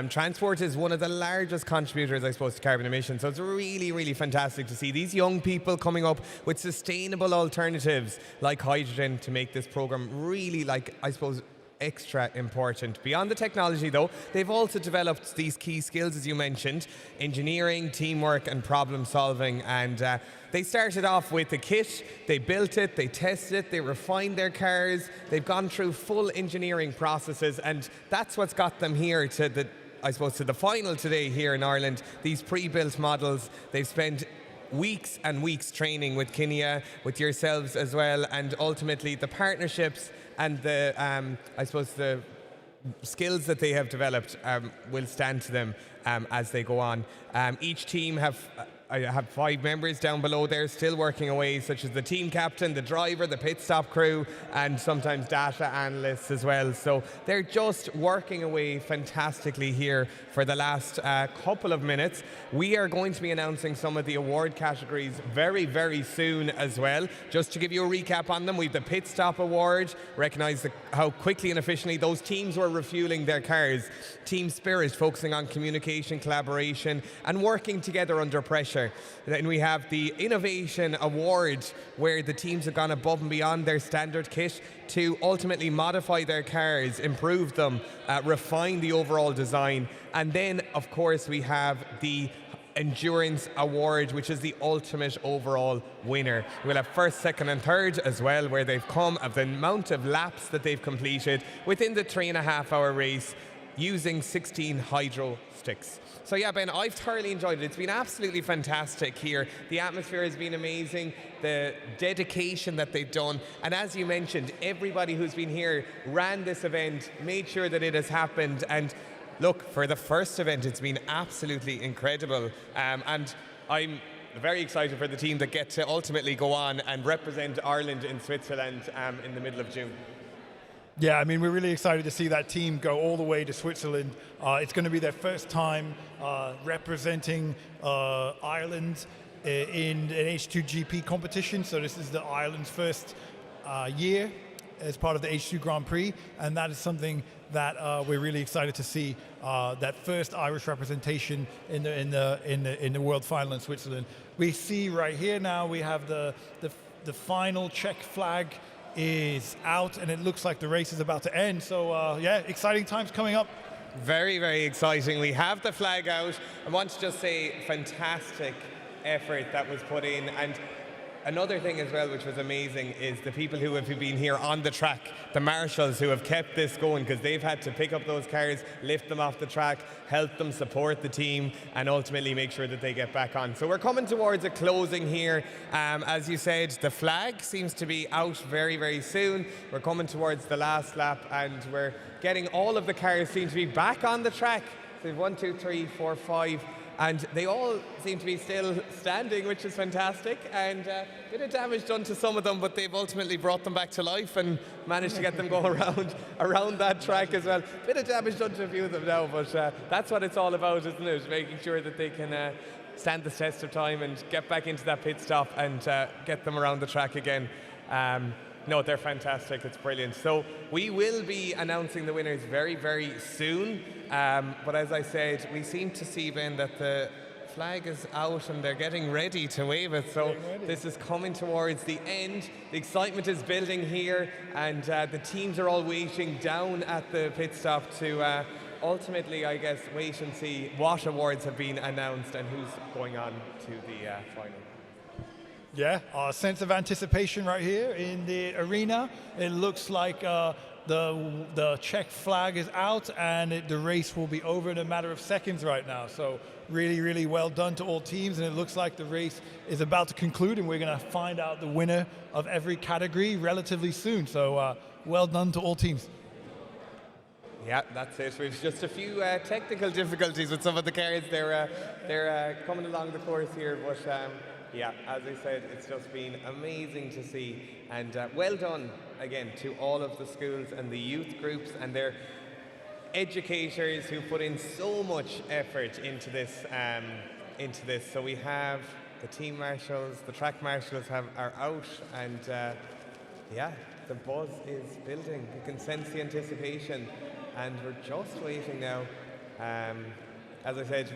Transport is one of the largest contributors, I suppose, to carbon emissions. So it's really, really fantastic to see these young people coming up with sustainable alternatives like hydrogen to make this program really, like, I suppose, extra important. Beyond the technology, though, they've also developed these key skills, as you mentioned: engineering, teamwork, and problem solving. And they started off with the kit, they built it, they tested it, they refined their cars, they've gone through full engineering processes, and that's what's got them here to the, I suppose, to the final today here in Ireland. These pre-built models, they've spent weeks and weeks training with Kinia, with yourselves as well, and ultimately the partnerships and the, I suppose, the skills that they have developed will stand to them as they go on. Each team I have 5 members down below there still working away, such as the team captain, the driver, the pit stop crew, and sometimes data analysts as well. So they're just working away fantastically here for the last couple of minutes. We are going to be announcing some of the award categories very, very soon as well. Just to give you a recap on them, we have the Pit Stop Award, recognise how quickly and efficiently those teams were refueling their cars. Team Spirit, focusing on communication, collaboration, and working together under pressure. Then we have the Innovation Award, where the teams have gone above and beyond their standard kit to ultimately modify their cars, improve them, refine the overall design. And then, of course, we have the Endurance Award, which is the ultimate overall winner. We'll have first, second, and third as well, where they've come of the amount of laps that they've completed within the 3.5-hour race using 16 hydro sticks. So yeah, Ben, I've thoroughly enjoyed it. It's been absolutely fantastic here. The atmosphere has been amazing, the dedication that they've done, and as you mentioned, everybody who's been here ran this event, made sure that it has happened, and look, for the first event, it's been absolutely incredible. And I'm very excited for the team that get to ultimately go on and represent Ireland in Switzerland in the middle of June. Yeah, I mean, we're really excited to see that team go all the way to Switzerland. It's going to be their first time representing Ireland in an H2GP competition. So this is the Ireland's first year as part of the H2 Grand Prix, and that is something that we're really excited to see. That first Irish representation in the world final in Switzerland. We see right here now we have the final Czech flag is out, and it looks like the race is about to end. So yeah, exciting times coming up. Very, very exciting. We have the flag out. I want to just say fantastic effort that was put in, and another thing as well, which was amazing, is the people who have been here on the track, the marshals who have kept this going, because they've had to pick up those cars, lift them off the track, help them support the team, and ultimately make sure that they get back on. So we're coming towards a closing here. As you said, the flag seems to be out very, very soon. We're coming towards the last lap, and we're getting all of the cars seem to be back on the track. So 1, 2, 3, 4, 5. And they all seem to be still standing, which is fantastic. And a bit of damage done to some of them, but they've ultimately brought them back to life and managed to get them going around that track as well. Bit of damage done to a few of them now, but that's what it's all about, isn't it? Making sure that they can stand the test of time and get back into that pit stop and get them around the track again. No, they're fantastic. It's brilliant. So we will be announcing the winners very, very soon. But as I said, we seem to see, Ben, that the flag is out and they're getting ready to wave it. So this is coming towards the end. The excitement is building here, and the teams are all waiting down at the pit stop to ultimately, I guess, wait and see what awards have been announced and who's going on to the final. Yeah, a sense of anticipation right here in the arena. It looks like the Czech flag is out, and the race will be over in a matter of seconds right now. So really, really well done to all teams, and it looks like the race is about to conclude, and we're going to find out the winner of every category relatively soon. So well done to all teams. Yeah, that's it. We've just a few technical difficulties with some of the cars. They're coming along the course here, but yeah, as I said, it's just been amazing to see, and well done again to all of the schools and the youth groups and their educators who put in so much effort into this. So we have the team marshals, the track marshals are out, and yeah, the buzz is building. You can sense the anticipation, and we're just waiting now. As I said,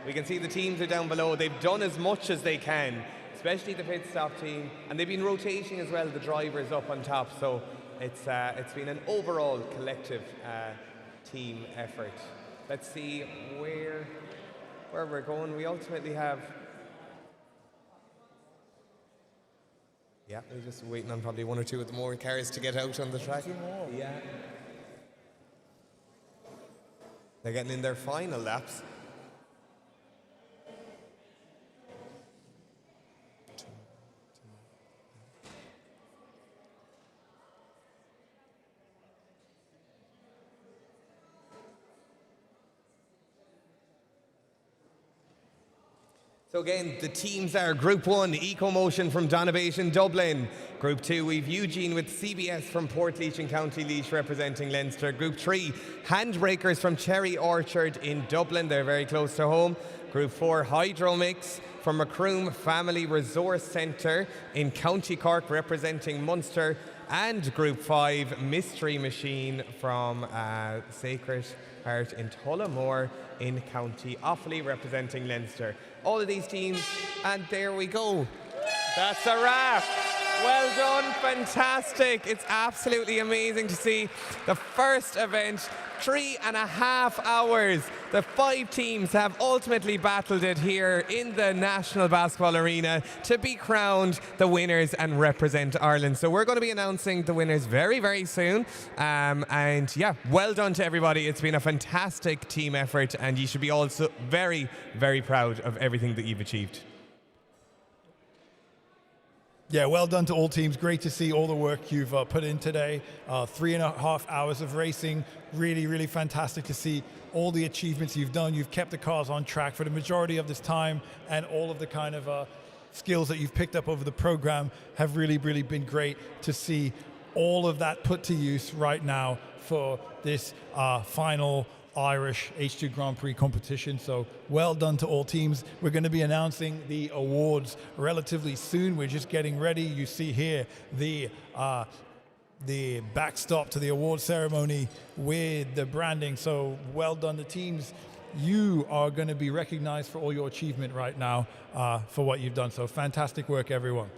we can see the teams are down below. They've done as much as they can, especially the pit stop team, and they've been rotating as well the drivers up on top. So it's been an overall collective team effort. Let's see where we're going. We ultimately have. Yeah, we're just waiting on probably one or two of the more cars to get out on the track. Yeah. They're getting in their final laps. So again, the teams are Group 1, EcoMotion from Donabate in Dublin. Group 2, we've Eugene with CBS from Portlaoise in County Laois representing Leinster. Group 3, Handbreakers from Cherry Orchard in Dublin. They're very close to home. Group 4, Hydromix from Macroom Family Resource Centre in County Cork representing Munster. And Group 5, Mystery Machine from Sacred Heart in Tullamore in County Offaly representing Leinster. All of these teams, and there we go. That's a wrap. Well done, fantastic. It's absolutely amazing to see the first event, 3.5 hours. The 5 teams have ultimately battled it here in the National Basketball Arena to be crowned the winners and represent Ireland. So we're going to be announcing the winners very, very soon. And yeah, well done to everybody. It's been a fantastic team effort, and you should be also very, very proud of everything that you've achieved. Yeah, well done to all teams. Great to see all the work you've put in today. 3.5 hours of racing. Really, really fantastic to see all the achievements you've done. You've kept the cars on track for the majority of this time, and all of the kind of skills that you've picked up over the program have really, really been great to see all of that put to use right now for this final Irish H2 Grand Prix competition. So well done to all teams. We're going to be announcing the awards relatively soon. We're just getting ready. You see here the backstop to the award ceremony with the branding. So well done to teams. You are going to be recognized for all your achievement right now for what you've done. So fantastic work, everyone.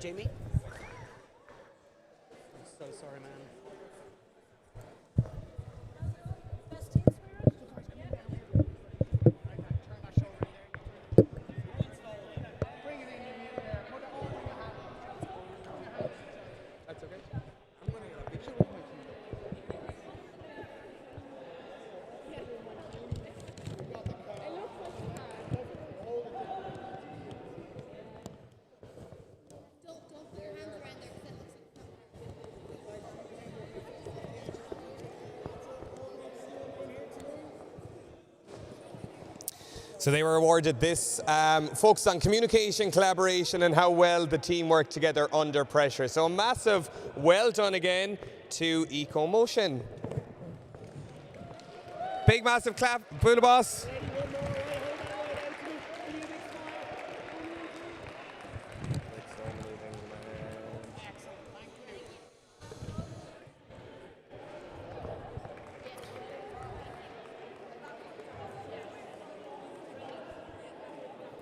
Jamie? I'm so sorry, man. So they were awarded this, focused on communication, collaboration, and how well the team worked together under pressure. So a massive well done again to EcoMotion. Big massive clap, Bula Boss.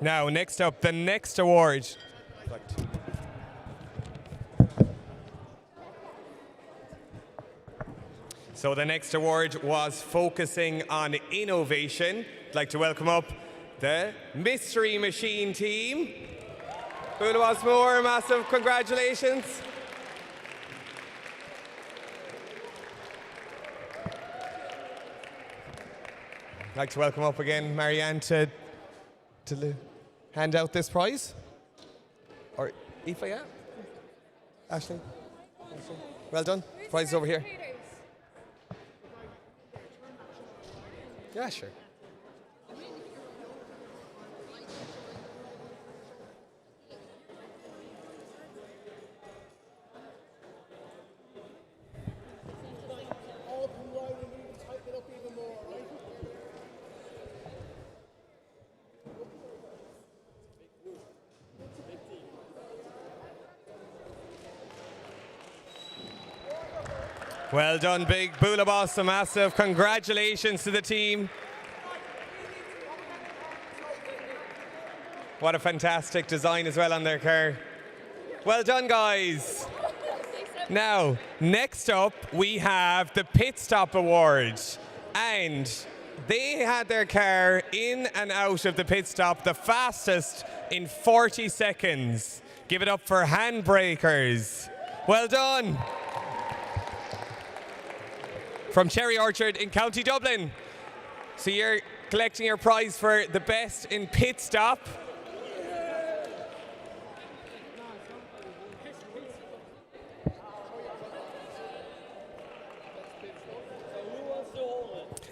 Now, next up, the next award. So the next award was focusing on innovation. I'd like to welcome up the Mystery Machine team. Bula Boss Moore, massive congratulations. I'd like to welcome up again Marianne to hand out this prize. Or Aoife, yeah? Ashley? Well done. Prize is over here. Yeah, sure. Well done, big Bula Boss. A massive congratulations to the team. What a fantastic design as well on their car. Well done, guys. Now, next up, we have the Pit Stop Award. And they had their car in and out of the pit stop the fastest in 40 seconds. Give it up for Handbrakers. Well done. From Cherry Orchard in County Dublin. So you're collecting your prize for the best in pit stop.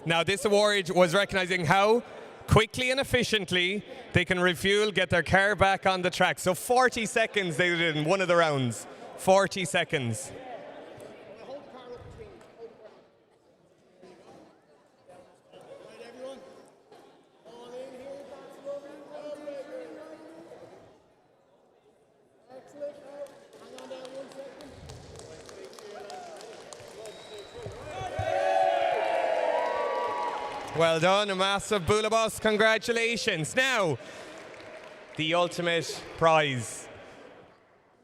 Now this award was recognizing how quickly and efficiently they can refuel, get their car back on the track. So 40 seconds they did in one of the rounds. 40 seconds. Well done, a massive Bula Boss, congratulations. Now, the ultimate prize,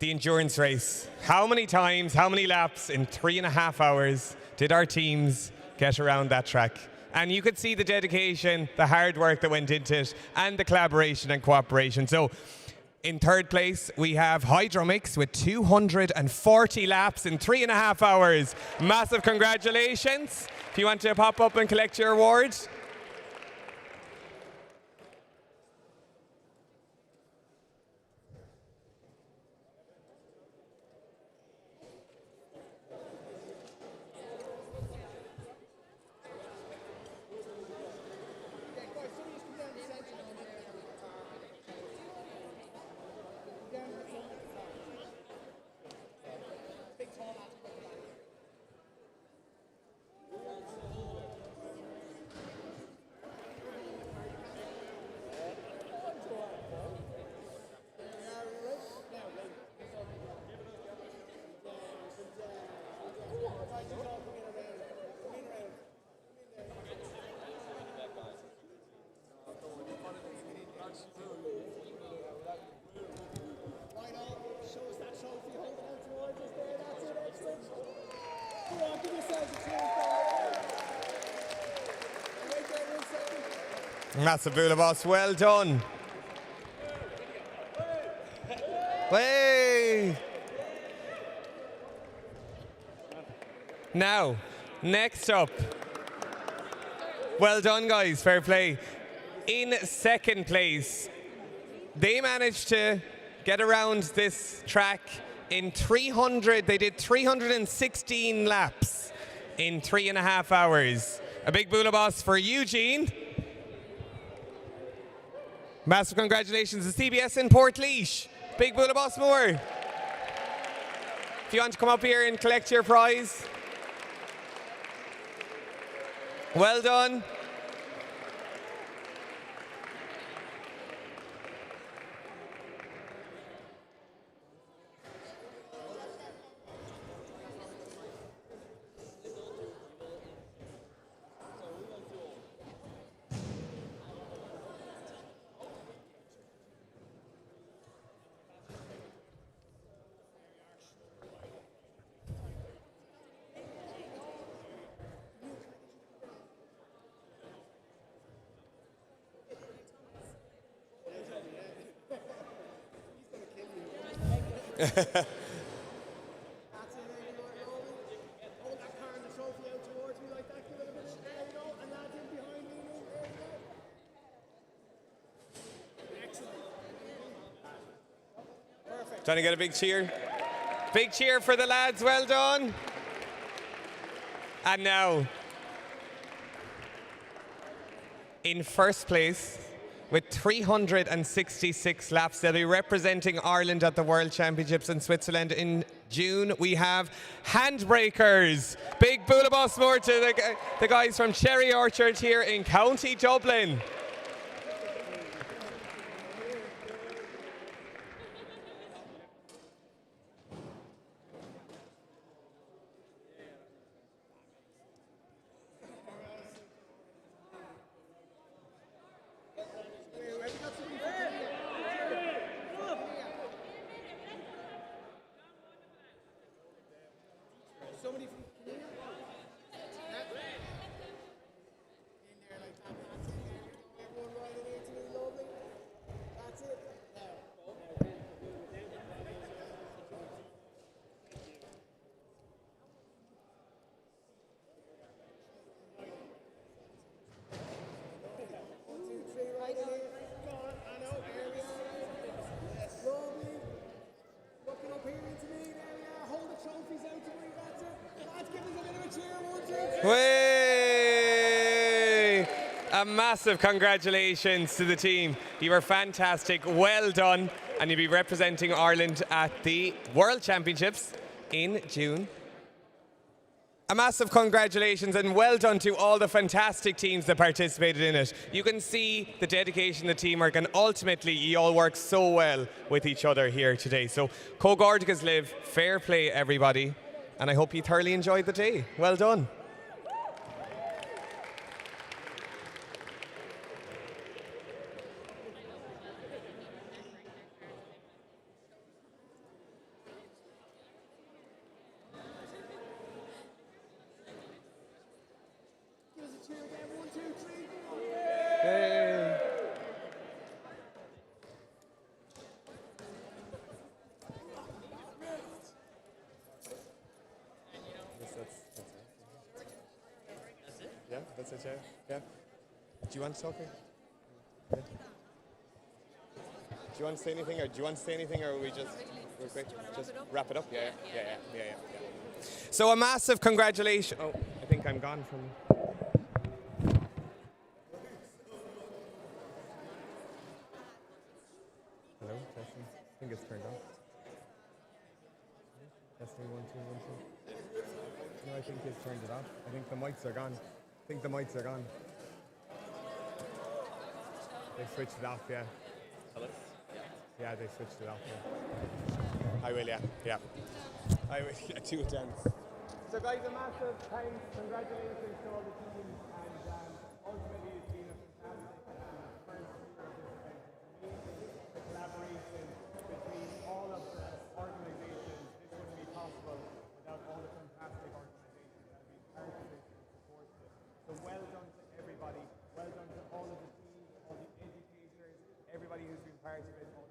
the endurance race. How many times, how many laps in 3.5 hours did our teams get around that track? And you could see the dedication, the hard work that went into it, and the collaboration and cooperation. So, in third place, we have Hydromix with 240 laps in 3.5 hours. Massive congratulations. If you want to pop up and collect your award. Massive Bula Boss, well done. Way. Now, next up. Well done, guys. Fair play. In second place, they managed to get around this track in 300. They did 316 laps in 3.5 hours. A big Bula Boss for Eugene. Massive congratulations to CBS in Portlaoise. Big Bula Boss more. If you want to come up here and collect your prize. Well done. Trying to get a big cheer. Big cheer for the lads, well done. And now, in first place, with 366 laps, they'll be representing Ireland at the World Championships in Switzerland in June. We have Handbreakers. Big Bula Boss more to the guys from Cherry Orchard here in County Dublin. Way! A massive congratulations to the team. You were fantastic. Well done. And you'll be representing Ireland at the World Championships in June. A massive congratulations and well done to all the fantastic teams that participated in it. You can see the dedication, the teamwork, and ultimately you all work so well with each other here today. So, Cógordagas live, fair play everybody, and I hope you thoroughly enjoyed the day. Well done. Yeah, that's it, yeah. Do you want to talk? Yeah. Do you want to say anything, or are we just real quick, just wrap it up? Yeah. So a massive congratulations. Oh, I think I'm gone from. Hello, testing. I think it's turned off. Testing 1 2 1 2. No, I think it's turned it off. I think the mics are gone. They switched it off, yeah. Hello? Yeah, they switched it off, yeah. I will, yeah. I will, yeah, 2 attempts. So guys, a massive thanks, congratulations to all the teams, and ultimately it's been a fantastic first year of this event. The collaboration between all of the organizations, this wouldn't be possible without all the fantastic organizations that have been part Thanks, guys.